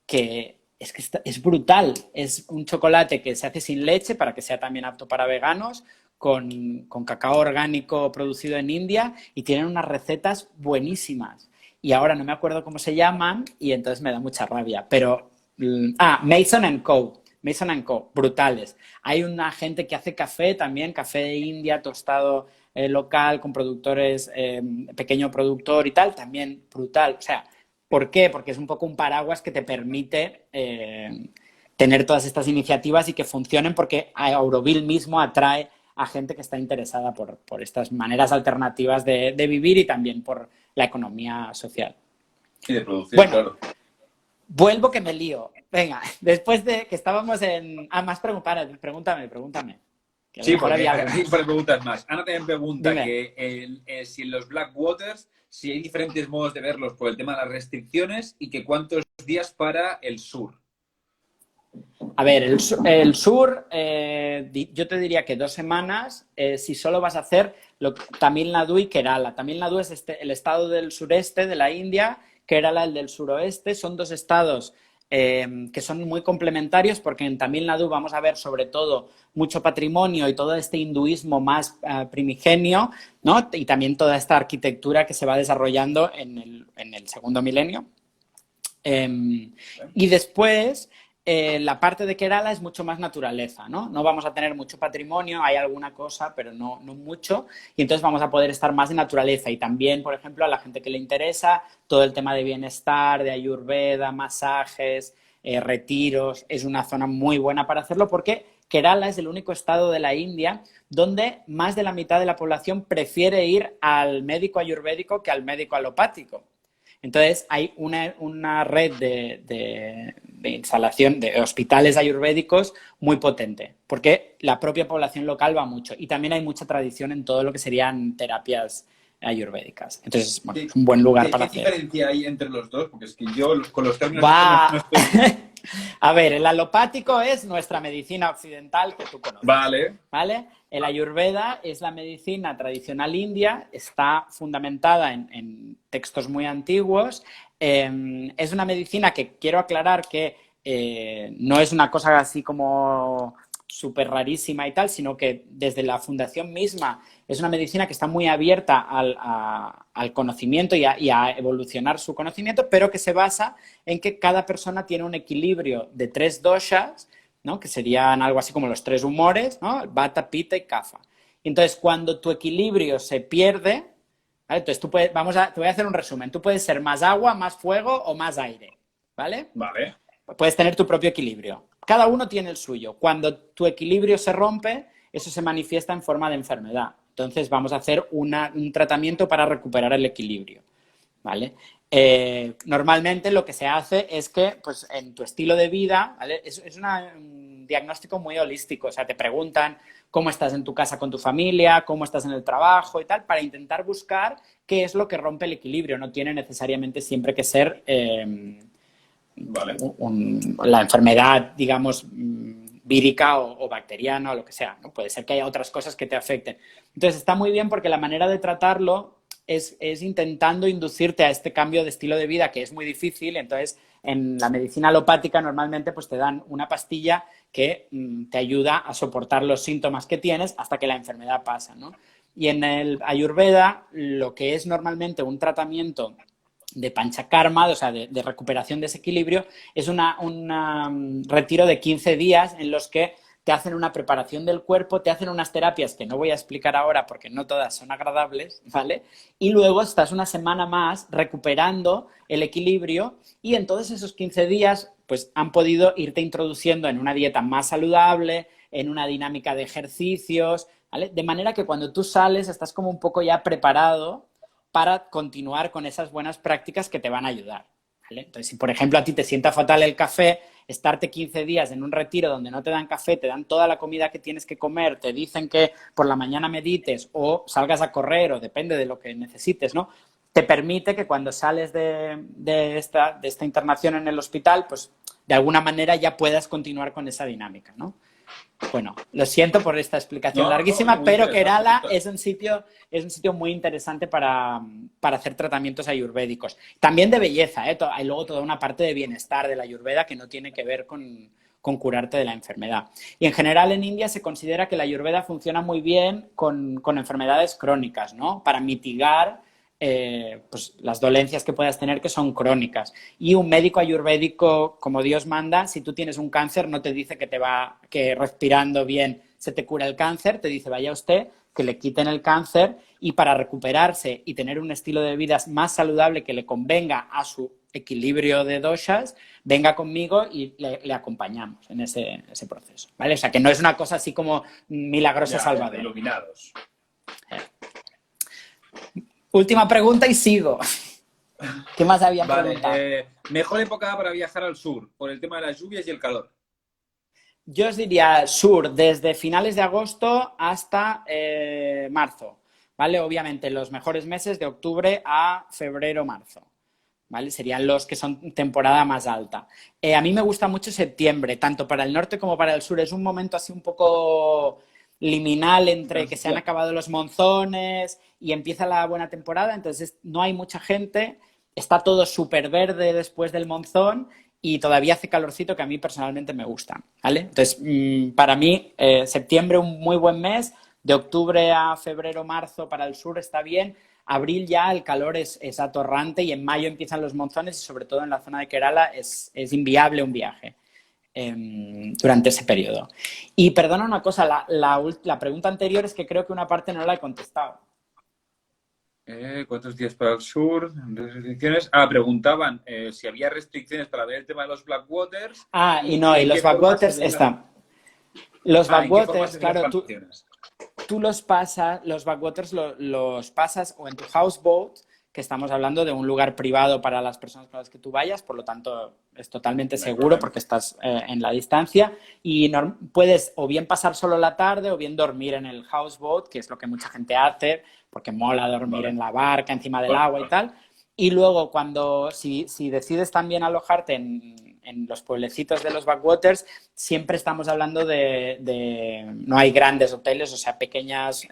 que es brutal. Es un chocolate que se hace sin leche para que sea también apto para veganos, con cacao orgánico producido en India y tienen unas recetas buenísimas. Y ahora no me acuerdo cómo se llaman y entonces me da mucha rabia. Pero, Mason & Co. Mason & Co. Brutales. Hay una gente que hace café también, café de India, tostado local, con productores, pequeño productor y tal, también brutal. O sea, ¿por qué? Porque es un poco un paraguas que te permite tener todas estas iniciativas y que funcionen porque Auroville mismo atrae a gente que está interesada por estas maneras alternativas de vivir y también por la economía social.
Y de producción,
bueno,
claro.
Vuelvo que me lío. Venga, después de que estábamos en... más pregúntame. Que
Sí, porque hay preguntas más. Ana también pregunta que si en los Blackwaters, si hay diferentes modos de verlos por el tema de las restricciones y que cuántos días para el sur.
A ver, el sur, yo te diría que 2 semanas, si solo vas a hacer Tamil Nadu y Kerala. Tamil Nadu es el estado del sureste de la India, Kerala el del suroeste. Son 2 estados que son muy complementarios porque en Tamil Nadu vamos a ver sobre todo mucho patrimonio y todo este hinduismo más primigenio, ¿no? Y también toda esta arquitectura que se va desarrollando en el segundo milenio. Y después... la parte de Kerala es mucho más naturaleza, ¿no? No vamos a tener mucho patrimonio, hay alguna cosa, pero no mucho, y entonces vamos a poder estar más de naturaleza. Y también, por ejemplo, a la gente que le interesa todo el tema de bienestar, de ayurveda, masajes, retiros, es una zona muy buena para hacerlo porque Kerala es el único estado de la India donde más de la mitad de la población prefiere ir al médico ayurvédico que al médico alopático. Entonces, hay una red de instalación de hospitales ayurvédicos muy potente, porque la propia población local va mucho. Y también hay mucha tradición en todo lo que serían terapias ayurvédicas. Entonces, bueno, es un buen lugar para hacer.
¿Qué diferencia hay entre los dos? Porque es que yo con los términos no
Va.
estoy...
A ver, el alopático es nuestra medicina occidental que tú conoces.
Vale.
¿Vale? El ayurveda es la medicina tradicional india, está fundamentada en textos muy antiguos. Es una medicina que quiero aclarar que no es una cosa así como súper rarísima y tal, sino que desde la fundación misma es una medicina que está muy abierta al conocimiento y a evolucionar su conocimiento, pero que se basa en que cada persona tiene un equilibrio de 3 doshas, ¿no? Que serían algo así como los 3 humores, ¿no? Vata, Pitta y Kapha. Entonces, cuando tu equilibrio se pierde, ¿vale? Entonces tú puedes, te voy a hacer un resumen. Tú puedes ser más agua, más fuego o más aire, ¿vale?
Vale.
Puedes tener tu propio equilibrio. Cada uno tiene el suyo. Cuando tu equilibrio se rompe, eso se manifiesta en forma de enfermedad. Entonces vamos a hacer un tratamiento para recuperar el equilibrio, ¿vale? Normalmente lo que se hace es que, pues, en tu estilo de vida, ¿vale? Es un diagnóstico muy holístico. O sea, te preguntan cómo estás en tu casa con tu familia, cómo estás en el trabajo y tal, para intentar buscar qué es lo que rompe el equilibrio. No tiene necesariamente siempre que ser...
Vale.
la enfermedad, digamos, vírica o bacteriana o lo que sea, ¿no? Puede ser que haya otras cosas que te afecten. Entonces está muy bien porque la manera de tratarlo es intentando inducirte a este cambio de estilo de vida que es muy difícil. Entonces, en la medicina alopática normalmente pues te dan una pastilla que te ayuda a soportar los síntomas que tienes hasta que la enfermedad pasa, ¿no? Y en el Ayurveda, lo que es normalmente un tratamiento de panchakarma, o sea, de recuperación de ese equilibrio, es un retiro de 15 días en los que te hacen una preparación del cuerpo, te hacen unas terapias que no voy a explicar ahora porque no todas son agradables, ¿vale? Y luego estás una semana más recuperando el equilibrio y en todos esos 15 días pues han podido irte introduciendo en una dieta más saludable, en una dinámica de ejercicios, ¿vale? De manera que cuando tú sales estás como un poco ya preparado para continuar con esas buenas prácticas que te van a ayudar, ¿vale? Entonces, si por ejemplo a ti te sienta fatal el café, estarte 15 días en un retiro donde no te dan café, te dan toda la comida que tienes que comer, te dicen que por la mañana medites o salgas a correr o depende de lo que necesites, ¿no? Te permite que cuando sales de esta internación en el hospital, pues de alguna manera ya puedas continuar con esa dinámica, ¿no? Bueno, lo siento por esta explicación larguísima, pero Kerala es un sitio muy interesante para hacer tratamientos ayurvédicos. También de belleza, ¿eh? Hay luego toda una parte de bienestar de la ayurveda que no tiene que ver con curarte de la enfermedad. Y en general en India se considera que la ayurveda funciona muy bien con enfermedades crónicas, ¿no? Para mitigar pues, las dolencias que puedas tener que son crónicas. Y un médico ayurvédico, como Dios manda, si tú tienes un cáncer, no te dice que respirando bien se te cura el cáncer, te dice vaya usted, que le quiten el cáncer y para recuperarse y tener un estilo de vida más saludable que le convenga a su equilibrio de doshas, venga conmigo y le acompañamos en ese proceso, ¿vale? O sea, que no es una cosa así como milagrosa salvadora.
Iluminados.
Última pregunta y sigo. ¿Qué más habían preguntado?
Mejor época para viajar al sur, por el tema de las lluvias y el calor.
Yo os diría sur, desde finales de agosto hasta marzo, ¿vale? Obviamente los mejores meses de octubre a febrero-marzo, ¿vale? Serían los que son temporada más alta. A mí me gusta mucho septiembre, tanto para el norte como para el sur. Es un momento así un poco liminal entre que se han acabado los monzones y empieza la buena temporada, entonces no hay mucha gente, está todo súper verde después del monzón y todavía hace calorcito que a mí personalmente me gusta, ¿vale? Entonces, para mí, septiembre un muy buen mes, de octubre a febrero, marzo para el sur está bien, abril ya el calor es atorrante y en mayo empiezan los monzones y sobre todo en la zona de Kerala es inviable un viaje durante ese periodo. Y perdona una cosa, la pregunta anterior es que creo que una parte no la he contestado.
¿Cuántos días para el sur? ¿Restricciones? Preguntaban si había restricciones para ver el tema de los Blackwaters.
Y no, y los Blackwaters están. Los
¿En qué forma
backwaters,
se hacen las
claro,
plantaciones?
tú los pasas, los backwaters los pasas o en tu houseboat, que estamos hablando de un lugar privado para las personas con las que tú vayas, por lo tanto es totalmente
De
seguro
acuerdo.
porque estás en la distancia y puedes o bien pasar solo la tarde o bien dormir en el houseboat, que es lo que mucha gente hace, porque mola dormir
Vale,
en la barca, encima del
vale,
agua y
vale.
tal. Y luego, si decides también alojarte en los pueblecitos de los backwaters, siempre estamos hablando no hay grandes hoteles, o sea, pequeñas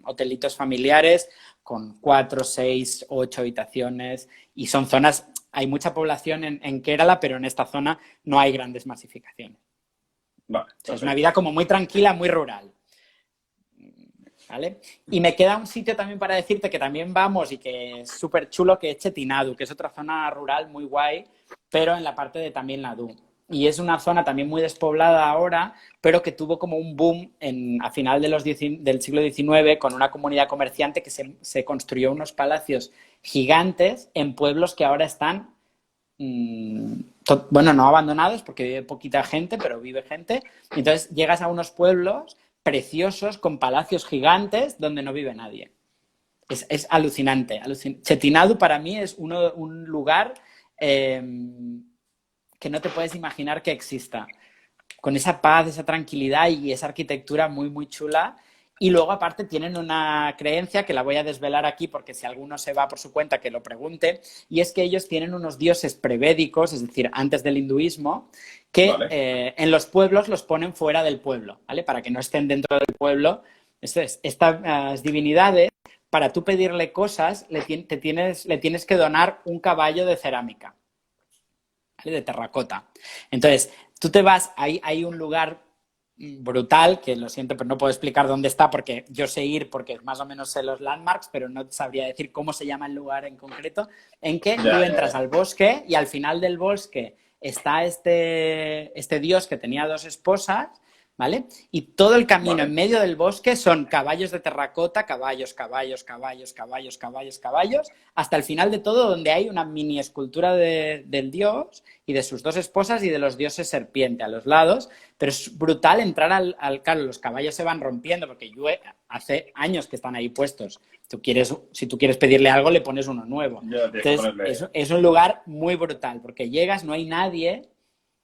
hotelitos familiares con 4, 6, 8 habitaciones y son zonas, hay mucha población en Kerala, pero en esta zona no hay grandes masificaciones.
Vale,
O sea, es una
perfecto.
vida como muy tranquila, muy rural. ¿Vale? Y me queda un sitio también para decirte que también vamos y que es súper chulo, que es Chettinadu, que es otra zona rural muy guay, pero en la parte de Tamil Nadu. Y es una zona también muy despoblada ahora, pero que tuvo como un boom a final del siglo XIX con una comunidad comerciante que se construyó unos palacios gigantes en pueblos que ahora están, bueno, no abandonados porque vive poquita gente, pero vive gente. Entonces llegas a unos pueblos preciosos con palacios gigantes donde no vive nadie. Es alucinante. Chettinadu para mí es un lugar que no te puedes imaginar que exista. Con esa paz, esa tranquilidad y esa arquitectura muy, muy chula. Y luego, aparte, tienen una creencia que la voy a desvelar aquí porque si alguno se va por su cuenta, que lo pregunte, y es que ellos tienen unos dioses prevédicos, es decir, antes del hinduismo, que
Vale.
en los pueblos los ponen fuera del pueblo, ¿vale? Para que no estén dentro del pueblo. Esto es, estas divinidades, para tú pedirle cosas, le tienes que donar un caballo de cerámica, ¿vale? De terracota. Entonces, tú te vas, hay un lugar brutal, que lo siento, pero no puedo explicar dónde está porque yo sé ir porque más o menos sé los landmarks, pero no sabría decir cómo se llama el lugar en concreto, en que tú
Ya, ya,
entras
ya.
al bosque y al final del bosque está este dios que tenía dos esposas, ¿vale? Y todo el camino en
Vale.
medio del bosque son caballos de terracota, caballos, caballos, caballos, caballos, caballos, caballos, hasta el final de todo donde hay una mini escultura del dios y de sus dos esposas y de los dioses serpiente a los lados, pero es brutal entrar claro, los caballos se van rompiendo porque hace años que están ahí puestos. Si tú quieres pedirle algo, le pones uno nuevo.
Ya tienes que
Entonces,
ponerle.
es un lugar muy brutal porque llegas, no hay nadie.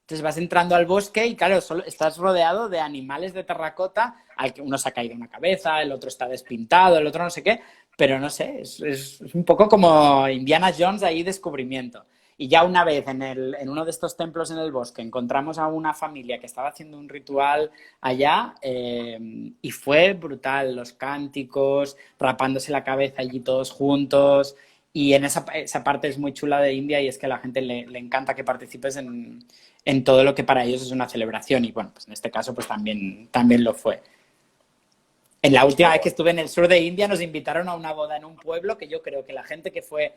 Entonces vas entrando al bosque y claro, solo estás rodeado de animales de terracota, al que uno se ha caído una cabeza, el otro está despintado, el otro no sé qué, pero no sé, es un poco como Indiana Jones ahí descubrimiento. Y ya una vez en uno de estos templos en el bosque encontramos a una familia que estaba haciendo un ritual allá y fue brutal, los cánticos, rapándose la cabeza allí todos juntos. Y en esa parte es muy chula de India y es que a la gente le encanta que participes en todo lo que para ellos es una celebración y bueno, pues en este caso pues también lo fue. En la
Qué
última vez que
guay.
estuve en el sur de India nos invitaron a una boda en un pueblo que yo creo que la gente que fue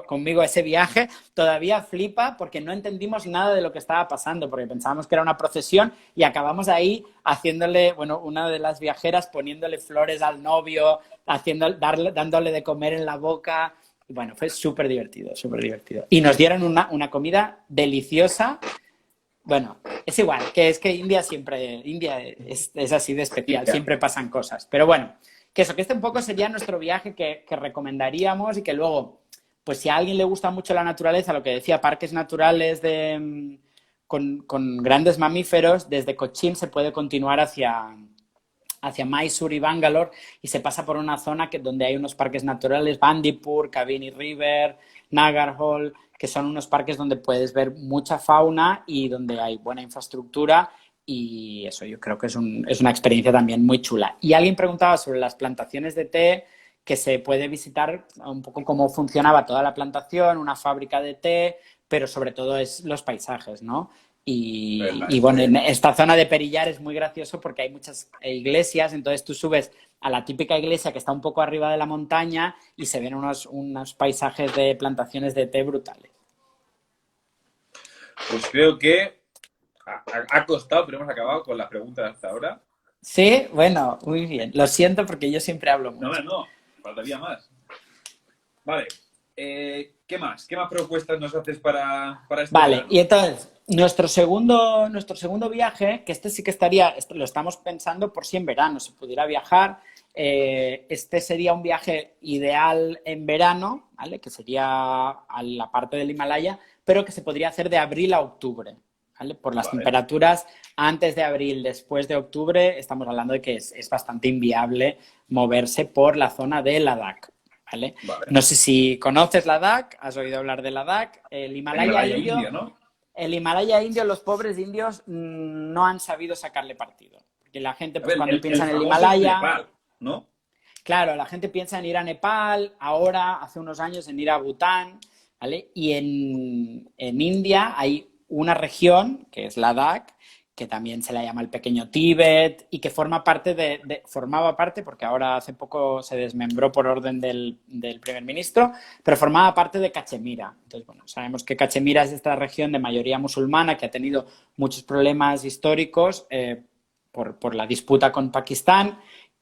conmigo a ese viaje todavía flipa porque no entendimos nada de lo que estaba pasando, porque pensábamos que era una procesión y acabamos ahí haciéndole, bueno, una de las viajeras poniéndole flores al novio, dándole de comer en la boca. Y bueno, fue súper divertido, súper divertido. Y nos dieron una comida deliciosa. Bueno, es igual, que es que India es así de especial,
India.
siempre pasan cosas. Pero bueno, que este un poco sería nuestro viaje que recomendaríamos y que luego, pues si a alguien le gusta mucho la naturaleza, lo que decía, parques naturales con grandes mamíferos, desde Cochin se puede continuar hacia Mysore y Bangalore y se pasa por una zona donde hay unos parques naturales, Bandipur, Kabini River, Nagarhole, que son unos parques donde puedes ver mucha fauna y donde hay buena infraestructura y eso yo creo que es una experiencia también muy chula. Y alguien preguntaba sobre las plantaciones de té, que se puede visitar un poco cómo funcionaba toda la plantación, una fábrica de té, pero sobre todo es los paisajes, ¿no? Y bueno, en esta zona de Perillar es muy gracioso porque hay muchas iglesias, entonces tú subes a la típica iglesia que está un poco arriba de la montaña y se ven unos paisajes de plantaciones de té brutales.
Pues creo que ha costado, pero hemos acabado con las preguntas hasta ahora.
Sí, bueno, muy bien. Lo siento porque yo siempre hablo
No,
mucho.
no, faltaría más. Vale. ¿Qué más? ¿Qué más propuestas nos haces para este
Vale,
verano?
y entonces, nuestro segundo viaje, que este sí que estaría, lo estamos pensando por si en verano se pudiera viajar, este sería un viaje ideal en verano, ¿vale? Que sería a la parte del Himalaya, pero que se podría hacer de abril a octubre, ¿vale? Por las
Vale,
temperaturas antes de abril, después de octubre, estamos hablando de que es bastante inviable moverse por la zona de Ladakh, ¿vale?
vale.
No sé si conoces Ladakh, has oído hablar de Ladakh,
El Himalaya indio, ¿no?
el Himalaya indio, los pobres indios no han sabido sacarle partido. Porque la gente,
A
pues
ver,
cuando piensa
el
en el
famoso
Himalaya,
Nepal, ¿no?
claro, la gente piensa en ir a Nepal, ahora, hace unos años, en ir a Bután, ¿vale? Y en India hay una región, que es Ladakh, que también se la llama el pequeño Tíbet y que formaba parte, porque ahora hace poco se desmembró por orden del primer ministro, pero formaba parte de Cachemira. Entonces, bueno, sabemos que Cachemira es esta región de mayoría musulmana que ha tenido muchos problemas históricos por la disputa con Pakistán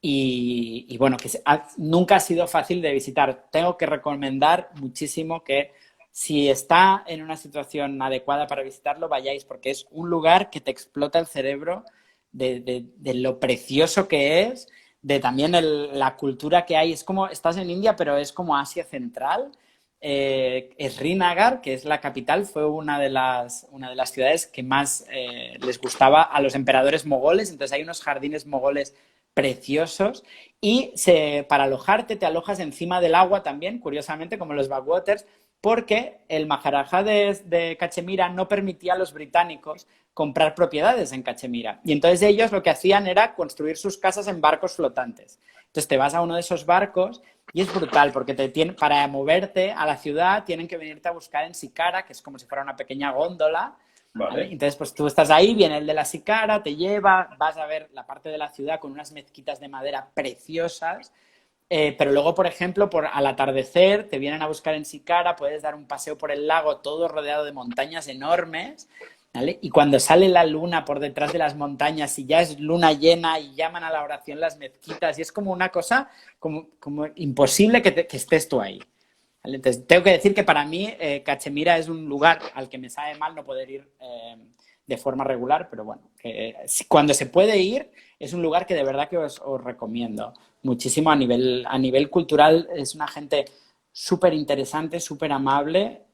y bueno, que nunca ha sido fácil de visitar. Tengo que recomendar muchísimo que si está en una situación adecuada para visitarlo, vayáis, porque es un lugar que te explota el cerebro de lo precioso que es, de también la cultura que hay. Es como, estás en India, pero es como Asia Central. Srinagar, que es la capital, fue una de las ciudades que más les gustaba a los emperadores mogoles. Entonces hay unos jardines mogoles preciosos y para alojarte te alojas encima del agua también, curiosamente, como los backwaters, porque el Maharaja de Cachemira no permitía a los británicos comprar propiedades en Cachemira. Y entonces ellos lo que hacían era construir sus casas en barcos flotantes. Entonces te vas a uno de esos barcos y es brutal porque para moverte a la ciudad tienen que venirte a buscar en Sikara, que es como si fuera una pequeña góndola. ¿Vale?
Vale.
Entonces, pues tú estás ahí, viene el de la Sikara, te lleva, vas a ver la parte de la ciudad con unas mezquitas de madera preciosas. Pero luego, por ejemplo, al atardecer te vienen a buscar en Sikara, puedes dar un paseo por el lago todo rodeado de montañas enormes, ¿vale? Y cuando sale la luna por detrás de las montañas y ya es luna llena y llaman a la oración las mezquitas y es como una cosa como imposible que estés tú ahí. ¿Vale? Entonces, tengo que decir que para mí Cachemira es un lugar al que me sabe mal no poder ir de forma regular, pero bueno, cuando se puede ir es un lugar que de verdad que os recomiendo muchísimo a nivel cultural. Es una gente súper interesante, súper amable,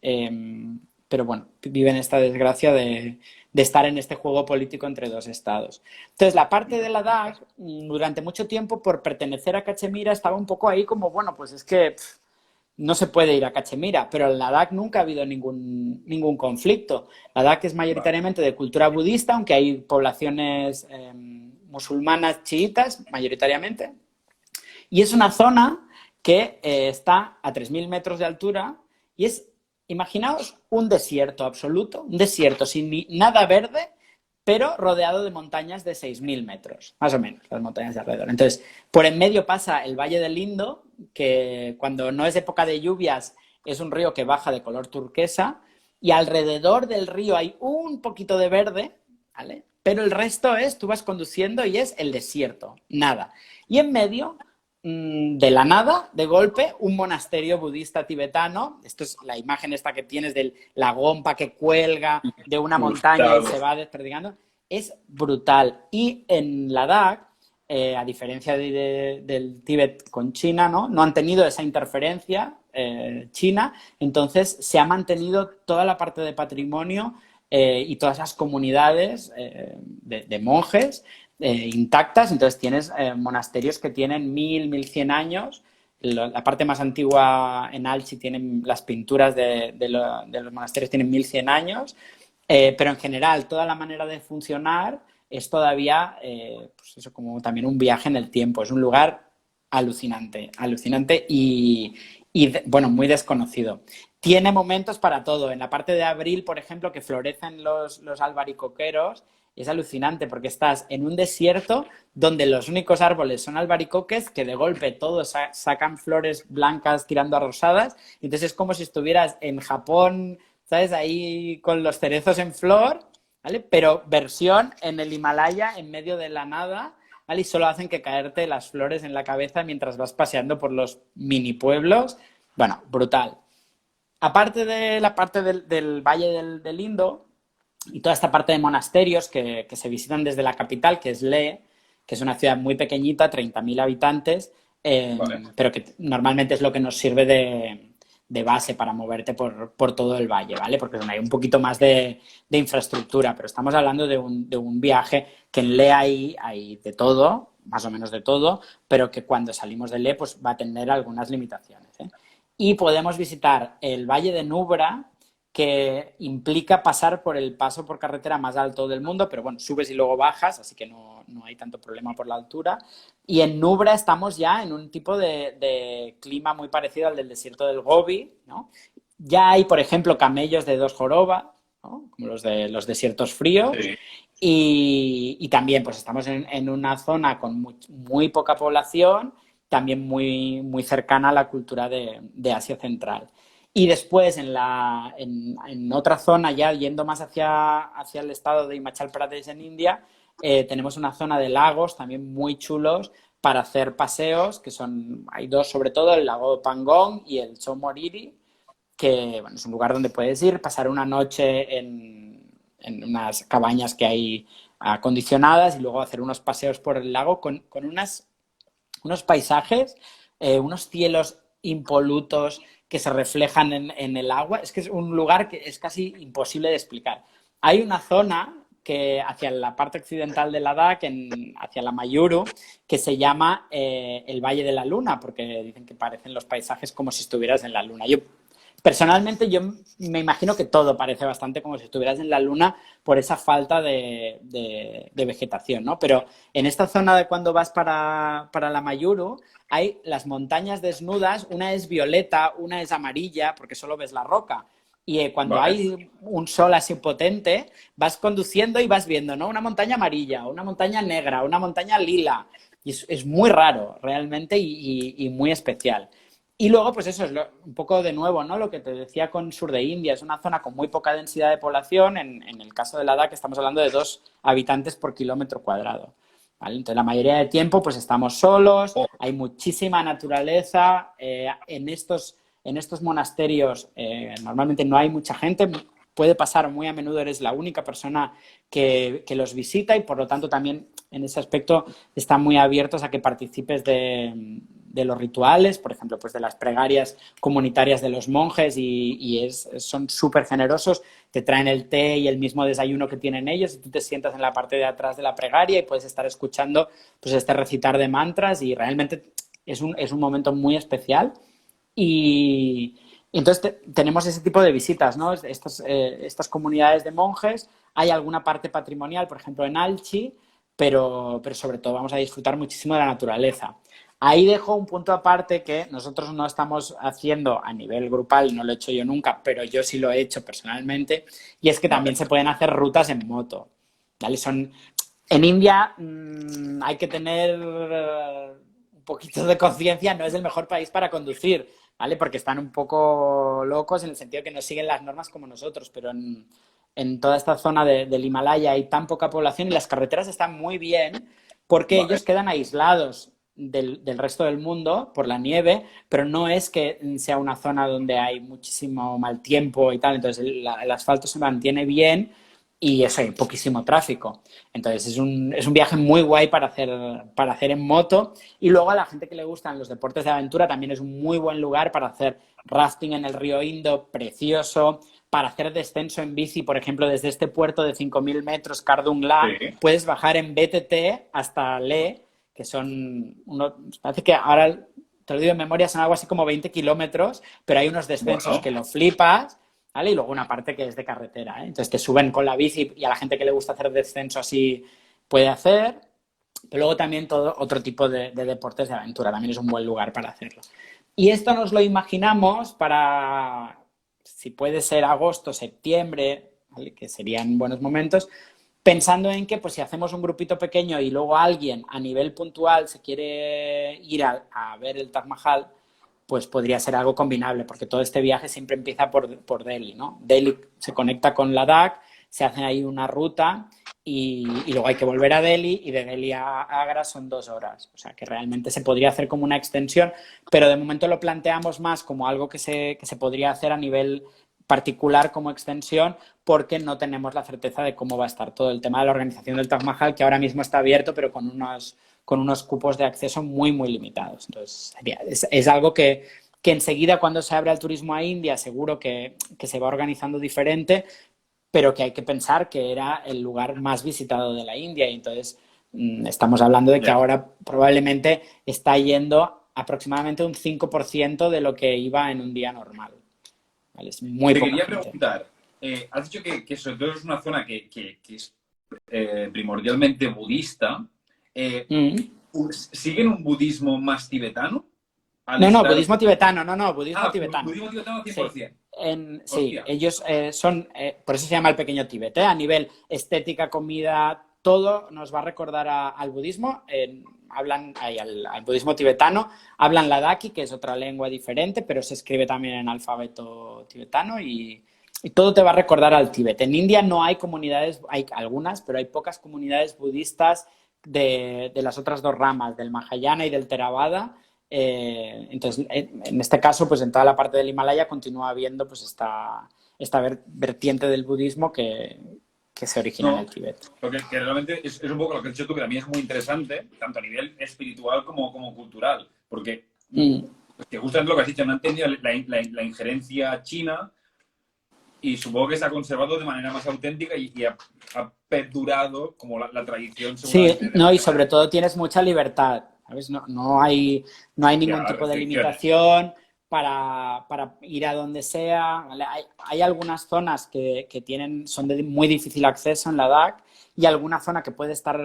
pero bueno, viven esta desgracia de estar en este juego político entre dos estados. Entonces, la parte de Ladakh, durante mucho tiempo, por pertenecer a Cachemira, estaba un poco ahí como, bueno, pues es que no se puede ir a Cachemira, pero en Ladakh nunca ha habido ningún conflicto. Ladakh es
Vale.
mayoritariamente de cultura budista, aunque hay poblaciones musulmanas chiitas, mayoritariamente. Y es una zona que está a 3.000 metros de altura y imaginaos, un desierto absoluto, un desierto sin nada verde, pero rodeado de montañas de 6.000 metros, más o menos, las montañas de alrededor. Entonces, por en medio pasa el Valle del Indo, que cuando no es época de lluvias es un río que baja de color turquesa, y alrededor del río hay un poquito de verde, ¿vale? Pero el resto tú vas conduciendo y es el desierto, nada. Y en medio de la nada, de golpe, un monasterio budista tibetano. Esto es la imagen esta que tienes de la gompa que cuelga de una montaña y se va desperdigando. Es brutal. Y en Ladakh, a diferencia del Tíbet con China, no han tenido esa interferencia China. Entonces se ha mantenido toda la parte de patrimonio y todas las comunidades de monjes intactas. Entonces tienes monasterios que tienen 1.100 años. La parte más antigua en Alchi tienen las pinturas de los monasterios tienen 1.100 años, pero en general toda la manera de funcionar es todavía pues eso, como también un viaje en el tiempo. Es un lugar alucinante y bueno, muy desconocido. Tiene momentos para todo. En la parte de abril, por ejemplo, que florecen los albaricoqueros, es alucinante porque estás en un desierto donde los únicos árboles son albaricoques, que de golpe todos sacan flores blancas tirando a rosadas. Entonces es como si estuvieras en Japón, ¿sabes? Ahí con los cerezos en flor, ¿vale? Pero versión en el Himalaya, en medio de la nada, ¿vale? Y solo hacen que caerte las flores en la cabeza mientras vas paseando por los mini pueblos. Bueno, brutal. aparte de la parte del Valle del Indo y toda esta parte de monasterios que se visitan desde la capital, que es Leh, que es una ciudad muy pequeñita, 30.000 habitantes,
Vale.
pero que normalmente es lo que nos sirve de base para moverte por todo el valle, ¿vale? Porque hay un poquito más de infraestructura, pero estamos hablando de un viaje que en Leh hay de todo, más o menos de todo, pero que cuando salimos de Leh pues va a tener algunas limitaciones, ¿eh? Y podemos visitar el Valle de Nubra, que implica pasar por el paso por carretera más alto del mundo, pero bueno, subes y luego bajas, así que no hay tanto problema por la altura. Y en Nubra estamos ya en un tipo de clima muy parecido al del desierto del Gobi, ¿no? Ya hay, por ejemplo, camellos de dos joroba, ¿no? Como los de los desiertos fríos.
Sí.
Y también pues estamos en una zona con muy poca población, también muy cercana a la cultura de Asia Central. Y después en otra zona, ya yendo más hacia el estado de Himachal Pradesh en India, tenemos una zona de lagos también muy chulos para hacer paseos, hay dos sobre todo, el lago Pangong y el Chomoriri, que bueno, es un lugar donde puedes ir, pasar una noche en unas cabañas que hay acondicionadas y luego hacer unos paseos por el lago con unos paisajes, unos cielos impolutos que se reflejan en el agua. Es que es un lugar que es casi imposible de explicar. Hay una zona que hacia la parte occidental de Ladakh, hacia la Mayuru, que se llama el Valle de la Luna, porque dicen que parecen los paisajes como si estuvieras en la Luna. Personalmente, yo me imagino que todo parece bastante como si estuvieras en la Luna por esa falta de vegetación, ¿no? Pero en esta zona de cuando vas para la Mayuru, hay las montañas desnudas, una es violeta, una es amarilla, porque solo ves la roca. Y cuando
Vale.
hay un sol así potente, vas conduciendo y vas viendo, ¿no? Una montaña amarilla, una montaña negra, una montaña lila. Y es muy raro, realmente, y muy especial. Y luego, pues eso es un poco de nuevo, ¿no? Lo que te decía con sur de India, es una zona con muy poca densidad de población. En el caso de Ladakh estamos hablando de 2 habitantes por kilómetro cuadrado, ¿vale? Entonces, la mayoría del tiempo, pues estamos solos,
Oh,
hay muchísima naturaleza. En estos monasterios normalmente no hay mucha gente, puede pasar muy a menudo, eres la única persona que los visita y por lo tanto también en ese aspecto están muy abiertos a que participes de los rituales, por ejemplo, pues de las plegarias comunitarias de los monjes son súper generosos, te traen el té y el mismo desayuno que tienen ellos y tú te sientas en la parte de atrás de la plegaria y puedes estar escuchando pues este recitar de mantras y realmente es un momento muy especial y entonces tenemos ese tipo de visitas, ¿no? Estas comunidades de monjes, hay alguna parte patrimonial, por ejemplo en Alchi, pero sobre todo vamos a disfrutar muchísimo de la naturaleza. Ahí dejo un punto aparte que nosotros no estamos haciendo a nivel grupal, no lo he hecho yo nunca, pero yo sí lo he hecho personalmente, y es que
vale.
también se pueden hacer rutas en moto, ¿vale? En India hay que tener un poquito de conciencia, no es el mejor país para conducir, ¿vale? Porque están un poco locos en el sentido que no siguen las normas como nosotros, pero en toda esta zona del Himalaya hay tan poca población y las carreteras están muy bien porque
Vale.
ellos quedan aislados del resto del mundo por la nieve, pero no es que sea una zona donde hay muchísimo mal tiempo y tal, entonces el asfalto se mantiene bien y eso, hay poquísimo tráfico. Entonces es un viaje muy guay para hacer en moto y luego a la gente que le gustan los deportes de aventura también es un muy buen lugar para hacer rafting en el río Indo, precioso, para hacer descenso en bici, por ejemplo, desde este puerto de 5.000 metros, Kardungla,
Sí.
puedes bajar en BTT hasta Leh, que parece que ahora te lo digo en memoria, son algo así como 20 kilómetros, pero hay unos descensos
Bueno,
que lo flipas, ¿vale? Y luego una parte que es de carretera, ¿eh? Entonces te suben con la bici y a la gente que le gusta hacer descenso así puede hacer, pero luego también todo otro tipo de deportes de aventura, también es un buen lugar para hacerlo. Y esto nos lo imaginamos para, si puede ser agosto, septiembre, ¿vale? Que serían buenos momentos, pensando en que pues si hacemos un grupito pequeño y luego alguien a nivel puntual se quiere ir a ver el Taj Mahal, pues podría ser algo combinable, porque todo este viaje siempre empieza por Delhi, ¿no? Delhi se conecta con Ladakh, se hace ahí una ruta y luego hay que volver a Delhi y de Delhi a Agra son 2 horas. O sea que realmente se podría hacer como una extensión, pero de momento lo planteamos más como algo que se podría hacer a nivel particular como extensión porque no tenemos la certeza de cómo va a estar todo el tema de la organización del Taj Mahal, que ahora mismo está abierto, pero con unos cupos de acceso muy, muy limitados. Entonces, es algo que enseguida cuando se abre el turismo a India seguro que se va organizando diferente, pero que hay que pensar que era el lugar más visitado de la India y entonces estamos hablando de que ahora probablemente está yendo aproximadamente un 5% de lo que iba en un día normal. ¿Vale? Es muy
Te
poca
quería
gente.
preguntar, has dicho que sobre todo es una zona que es primordialmente budista. ¿Siguen un budismo más tibetano? Al
No,
estar...
budismo tibetano, no, budismo tibetano.
Budismo tibetano
Sí,
100%.
sí, ellos son, por eso se llama el pequeño Tíbet, ¿eh? A nivel estética, comida, todo nos va a recordar al budismo. Hablan al budismo tibetano, hablan ladakhi, que es otra lengua diferente, pero se escribe también en alfabeto tibetano y todo te va a recordar al Tíbet. En India no hay comunidades, hay algunas, pero hay pocas comunidades budistas de las otras dos ramas, del Mahayana y del Theravada. Entonces, en este caso, pues en toda la parte del Himalaya continúa habiendo pues esta vertiente del budismo que se origina en el Tíbet.
Porque que realmente es un poco lo que has dicho tú, que también es muy interesante, tanto a nivel espiritual como cultural, porque que justamente lo que has dicho, no han tenido la injerencia china y supongo que se ha conservado de manera más auténtica y ha perdurado como la tradición.
Sí, no, y sobre todo tienes mucha libertad, ¿sabes? No hay ningún tipo de limitación para ir a donde sea. ¿Vale? Hay algunas zonas que son de muy difícil acceso en Ladakh y alguna zona que puede estar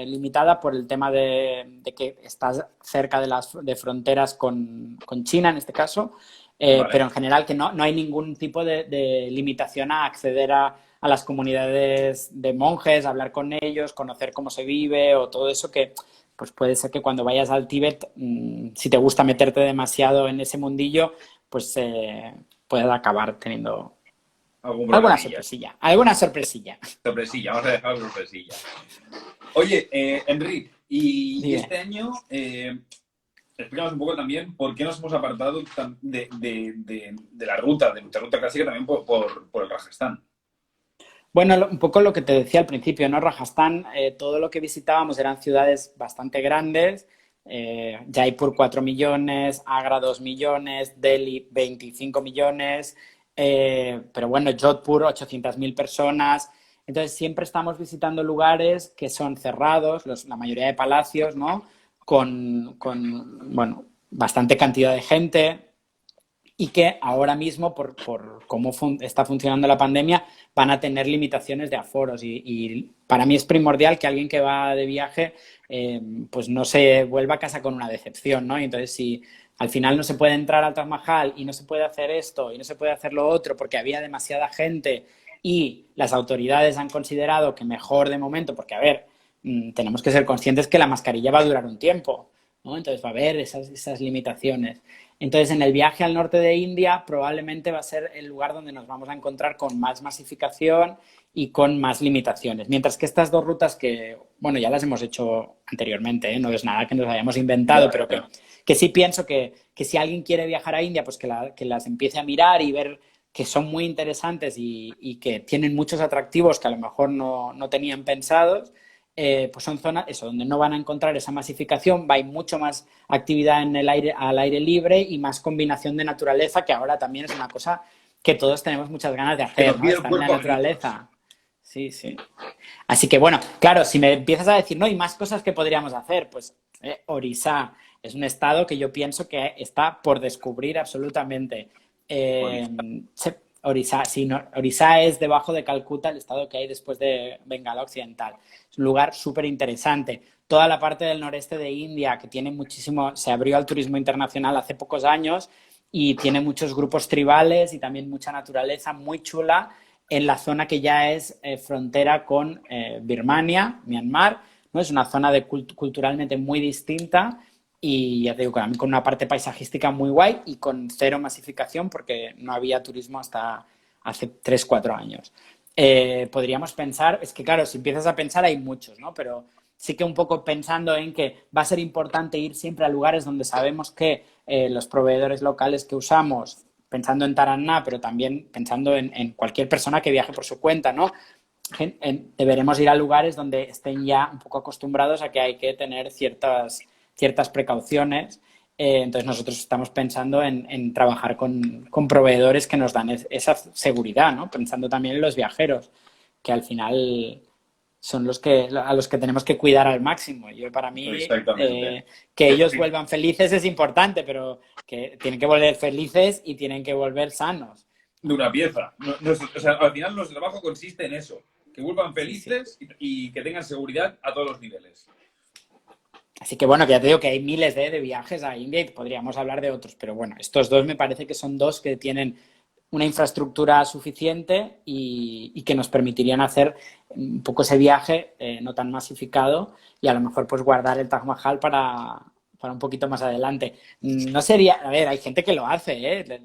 limitada por el tema de que estás cerca de fronteras con China, en este caso. Vale. Pero en general que no hay ningún tipo de limitación a acceder a las comunidades de monjes, hablar con ellos, conocer cómo se vive o todo eso que pues puede ser que cuando vayas al Tíbet, si te gusta meterte demasiado en ese mundillo, pues puedes acabar teniendo alguna sorpresilla. Alguna sorpresilla.
Sorpresilla, vamos a dejar sorpresilla. Oye, Enric, y este año... explícanos un poco también por qué nos hemos apartado de la ruta, de nuestra ruta clásica también por el Rajastán.
Bueno, un poco lo que te decía al principio, ¿no? Rajastán, todo lo que visitábamos eran ciudades bastante grandes, Jaipur 4 millones, Agra 2 millones, Delhi 25 millones, pero bueno, Jodhpur 800.000 personas. Entonces siempre estamos visitando lugares que son cerrados, la mayoría de palacios, ¿no? Con bueno, bastante cantidad de gente y que ahora mismo, por cómo está funcionando la pandemia, van a tener limitaciones de aforos. Y para mí es primordial que alguien que va de viaje pues no se vuelva a casa con una decepción, ¿no? Y entonces, si al final no se puede entrar al Taj Mahal y no se puede hacer esto y no se puede hacer lo otro porque había demasiada gente y las autoridades han considerado que mejor de momento, porque a ver, tenemos que ser conscientes que la mascarilla va a durar un tiempo, ¿no? Entonces va a haber esas limitaciones. Entonces, en el viaje al norte de India probablemente va a ser el lugar donde nos vamos a encontrar con más masificación y con más limitaciones. Mientras que estas dos rutas que, bueno, ya las hemos hecho anteriormente, ¿eh? No es nada que nos hayamos inventado, pero que sí pienso que si alguien quiere viajar a India, pues que las empiece a mirar y ver que son muy interesantes y que tienen muchos atractivos que a lo mejor no tenían pensados. Pues son zonas eso, donde no van a encontrar esa masificación, va a ir mucho más actividad al aire libre y más combinación de naturaleza, que ahora también es una cosa que todos tenemos muchas ganas de hacer, ¿no? Estar en la naturaleza. Sí, sí. Así que bueno, claro, si me empiezas a decir, no, hay más cosas que podríamos hacer, pues Orissá es un estado que yo pienso que está por descubrir absolutamente. Orissá, sí, no, Orissá es debajo de Calcuta, el estado que hay después de Bengala Occidental. Es un lugar súper interesante. Toda la parte del noreste de India, que tiene muchísimo, se abrió al turismo internacional hace pocos años y tiene muchos grupos tribales y también mucha naturaleza muy chula en la zona que ya es frontera con Birmania, Myanmar, ¿no? Es una zona culturalmente muy distinta. Y ya te digo, con una parte paisajística muy guay y con cero masificación porque no había turismo hasta hace 3-4 años. podríamos pensar, es que claro, si empiezas a pensar hay muchos, ¿no? Pero sí que un poco pensando en que va a ser importante ir siempre a lugares donde sabemos que los proveedores locales que usamos, pensando en Taraná, pero también pensando en cualquier persona que viaje por su cuenta, ¿no? Deberemos ir a lugares donde estén ya un poco acostumbrados a que hay que tener ciertas precauciones. Entonces nosotros estamos pensando en trabajar con proveedores que nos dan esa seguridad, ¿no? Pensando también en los viajeros, que al final son a los que tenemos que cuidar al máximo. Yo, para mí,
Exactamente.
que ellos vuelvan felices es importante, pero que tienen que volver felices y tienen que volver sanos.
De una pieza. O sea, al final nuestro trabajo consiste en eso, que vuelvan
Sí, sí.
felices y que tengan seguridad a todos los niveles.
Así que bueno, que ya te digo que hay miles de viajes a India y podríamos hablar de otros, pero bueno, estos dos me parece que son dos que tienen una infraestructura suficiente y que nos permitirían hacer un poco ese viaje no tan masificado y a lo mejor pues guardar el Taj Mahal para un poquito más adelante. No sería, a ver, hay gente que lo hace, de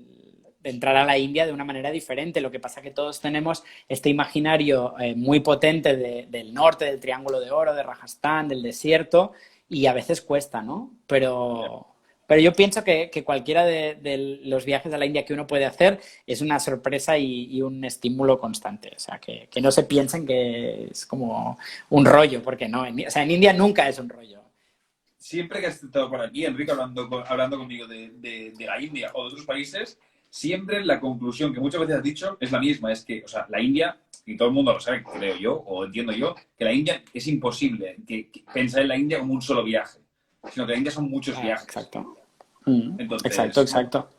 entrar a la India de una manera diferente. Lo que pasa que todos tenemos este imaginario muy potente del norte, del Triángulo de Oro, de Rajastán, del desierto, y a veces cuesta, ¿no? Pero yo pienso que cualquiera de los viajes a la India que uno puede hacer es una sorpresa y un estímulo constante. O sea, que no se piensen que es como un rollo, porque no. O sea, en India nunca es un rollo.
Siempre que has estado por aquí, Enrique, hablando conmigo de la India o de otros países, siempre la conclusión que muchas veces has dicho es la misma, es que, o sea, la India, y todo el mundo lo sabe, creo yo, o entiendo yo, que la India es imposible que pensar en la India como un solo viaje, sino que la India son muchos viajes.
Exacto. Exacto,
Entonces, bueno,
exacto.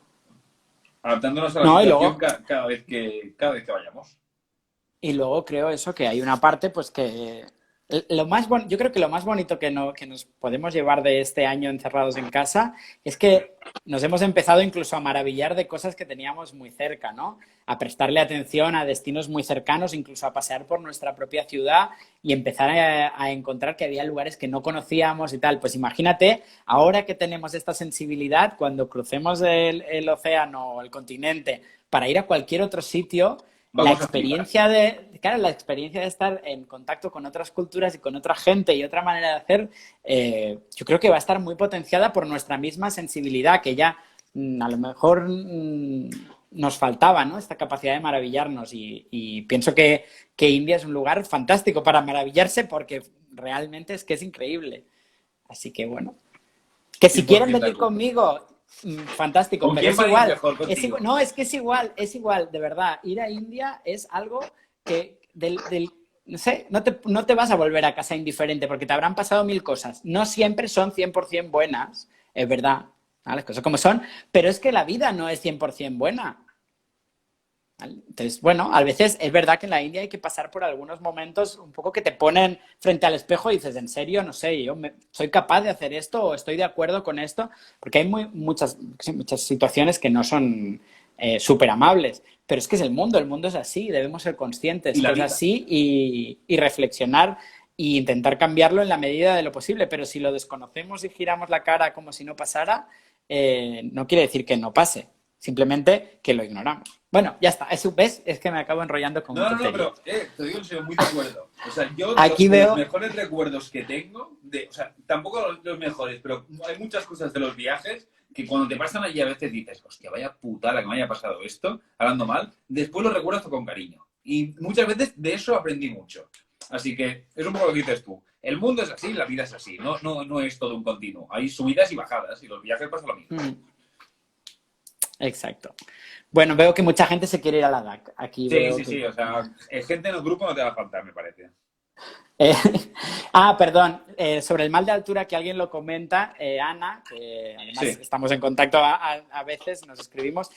adaptándonos a la
No, y
situación
luego,
cada vez que vayamos.
y luego creo eso, que hay una parte, pues que yo creo que lo más bonito que nos podemos llevar de este año encerrados en casa es que nos hemos empezado incluso a maravillar de cosas que teníamos muy cerca, ¿no? A prestarle atención a destinos muy cercanos, incluso a pasear por nuestra propia ciudad y empezar a encontrar que había lugares que no conocíamos y tal. Pues imagínate, ahora que tenemos esta sensibilidad, cuando crucemos el océano o el continente para ir a cualquier otro sitio,
Vamos a flipar.
claro, la experiencia de estar en contacto con otras culturas y con otra gente y otra manera de hacer, yo creo que va a estar muy potenciada por nuestra misma sensibilidad, que ya a lo mejor nos faltaba, ¿no? Esta capacidad de maravillarnos y pienso que India es un lugar fantástico para maravillarse porque realmente es que es increíble. Así que bueno. Que si quieren
100% de
venir
acuerdo.
conmigo, fantástico,
¿Con
pero
quién
es
va a ir
igual,
mejor contigo?
no, es que es igual, de verdad. Ir a India es algo que no sé, no te vas a volver a casa indiferente porque te habrán pasado mil cosas. No siempre son 100% buenas, es verdad, ¿no? Las cosas como son, pero es que la vida no es 100% buena. ¿Vale? Entonces, bueno, a veces es verdad que en la India hay que pasar por algunos momentos un poco que te ponen frente al espejo y dices, ¿en serio? No sé, soy capaz de hacer esto o estoy de acuerdo con esto, porque hay muchas situaciones que no son súper amables, pero es que es el mundo es así, debemos ser
Y
conscientes
la
que es
vida.
así y reflexionar e intentar cambiarlo en la medida de lo posible, pero si lo desconocemos y giramos la cara como si no pasara, no quiere decir que no pase, simplemente que lo ignoramos. Bueno, ya está. ¿Ves? Es que me acabo enrollando con
No, pero
tonterías.
te digo en serio, muy de acuerdo. O sea, yo
Aquí
de los
veo...
mejores recuerdos que tengo, o sea, tampoco los mejores, pero hay muchas cosas de los viajes que cuando te pasan allí a veces dices, hostia, vaya putada que me haya pasado esto, hablando mal, después lo recuerdas con cariño. Y muchas veces de eso aprendí mucho. Así que es un poco lo que dices tú. El mundo es así, la vida es así, no es todo un continuo. Hay subidas y bajadas y los viajes pasa lo mismo.
Exacto. Bueno, veo que mucha gente se quiere ir a la DAC. Aquí
Sí,
veo
sí,
que...
sí, o sea, gente en el grupo no te va a faltar, me parece.
Eh, perdón. Sobre el mal de altura que alguien lo comenta, Ana, que además
Sí.
estamos en contacto a veces, nos escribimos.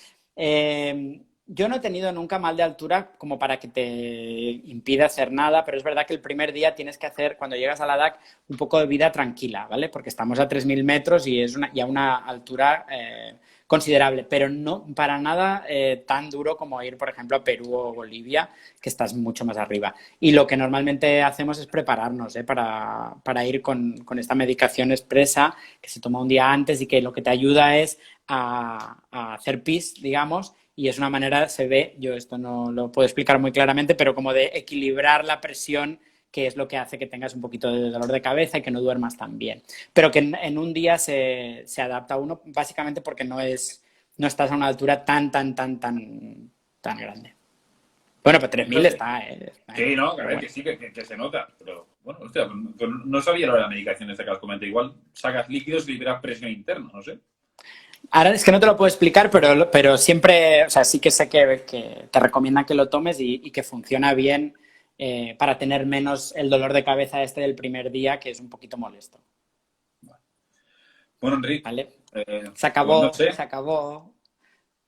Yo no he tenido nunca mal de altura como para que te impida hacer nada, pero es verdad que el primer día tienes que hacer, cuando llegas a la DAC, un poco de vida tranquila, ¿vale? Porque estamos a 3.000 metros y es ya una altura considerable, pero no para nada tan duro como ir, por ejemplo, a Perú o Bolivia, que estás mucho más arriba. Y lo que normalmente hacemos es prepararnos para ir con esta medicación expresa que se toma un día antes y que lo que te ayuda es a hacer pis, digamos, y es una manera, se ve, yo esto no lo puedo explicar muy claramente, pero como de equilibrar la presión, que es lo que hace que tengas un poquito de dolor de cabeza y que no duermas tan bien. Pero que en un día se adapta a uno básicamente porque no estás a una altura tan grande. Bueno, pues 3.000 está,
Sí, no, a ver,
bueno.
que sí, que se nota. Pero bueno, hostia, pues no sabía lo de la medicación esta que has comentado. Igual sacas líquidos y liberas presión interna, no sé.
Ahora es que no te lo puedo explicar, pero siempre, o sea, sí que sé que te recomiendan que lo tomes y que funciona bien para tener menos el dolor de cabeza este del primer día, que es un poquito molesto.
Bueno, Enrique,
¿Vale?
eh,
Se
pues no
acabó,
sé.
se acabó.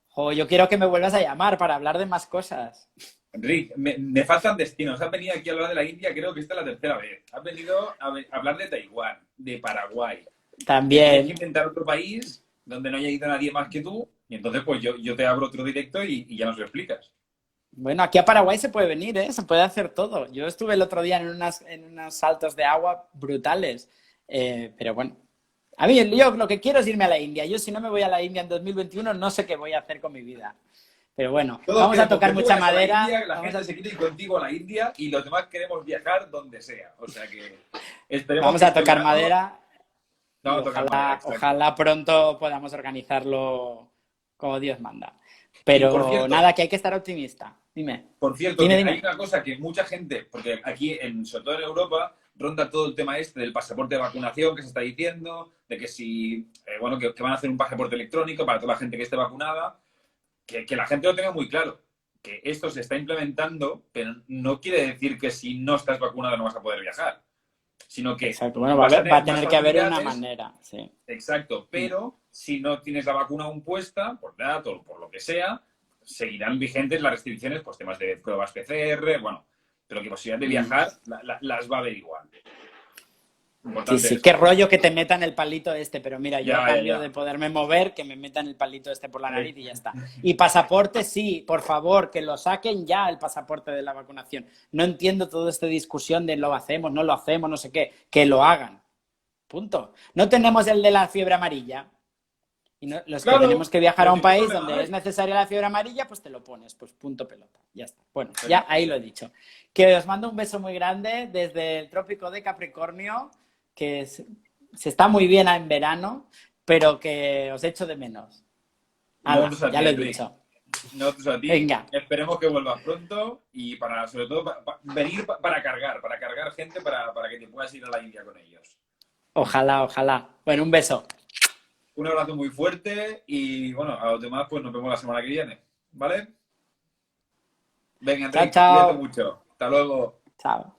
Jo, yo quiero que me vuelvas a llamar para hablar de más cosas.
Enrique, me faltan destinos. Has venido aquí a hablar de la India, creo que esta es la tercera vez. Has venido a hablar de Taiwán, de Paraguay. Te tienes que
También.
inventar otro país donde no haya ido nadie más que tú. Y entonces, pues yo te abro otro directo y ya nos lo explicas.
Bueno, aquí a Paraguay se puede venir, ¿eh? Se puede hacer todo. Yo estuve el otro día en unos saltos de agua brutales. Pero bueno, a mí yo lo que quiero es irme a la India. Yo si no me voy a la India en 2021 no sé qué voy a hacer con mi vida. Pero bueno,
Todos
vamos a
queremos que
tocar
tú
mucha
vayas a la
madera.
India, la gente se quiere ir contigo a la India y los demás queremos viajar donde sea. O sea que esperemos
Vamos
que
a
este
tocar
verano
madera y
vamos a tocar madera, exacto.
ojalá pronto podamos organizarlo como Dios manda.
Y por
Pero
cierto,
nada, que hay que estar optimista. Dime,
Por cierto,
dime,
que hay
dime.
una cosa que mucha gente, porque aquí, sobre todo en Europa, ronda todo el tema este del pasaporte de vacunación que se está diciendo, de que si, bueno, que van a hacer un pasaporte electrónico para toda la gente que esté vacunada, que la gente lo tenga muy claro, que esto se está implementando, pero no quiere decir que si no estás vacunado no vas a poder viajar, sino que
Exacto, bueno,
vas a
va
tener
a
más
tener que haber una
facilidades.
manera, sí.
Exacto, pero si no tienes la vacuna aún puesta, por edad o por lo que sea, seguirán vigentes las restricciones, pues temas de pruebas PCR, bueno, pero que posibilidad de
Mm.
viajar las va a haber igual.
Sí,
Importante
sí, qué
esto.
rollo que te metan el palito este, pero mira, yo a
Ya, ya,
cambio
ya.
de poderme mover, que me metan el palito este por la
Eh,
nariz y ya está. Y pasaporte, sí, por favor, que lo saquen ya el pasaporte de la vacunación. No entiendo toda esta discusión de lo hacemos, no lo hacemos, no sé qué, que lo hagan. Punto. No tenemos el de la fiebre amarilla. Y los que tenemos
claro,
que viajar a
pero
un
si qué
país
problema
donde es
hay.
necesaria la fiebre amarilla, pues te lo pones, pues punto pelota. Ya está. Bueno, ya
Exacto.
ahí lo he dicho. Que os mando un beso muy grande desde el trópico de Capricornio, que se está muy bien en verano, pero que os echo de menos. Hala,
Nosotros a
ya
ti,
lo he
Enrique.
dicho.
Nosotros a ti.
Venga,
Esperemos que vuelvas pronto y para, sobre todo, venir para cargar gente para que te puedas ir a la India con ellos.
ojalá, ojalá. Bueno, un beso.
Un abrazo muy fuerte y bueno, a los demás pues nos vemos la semana que viene, ¿vale? Venga,
Chao,
Enrique, cuídate
chao.
mucho. Hasta luego.
Chao.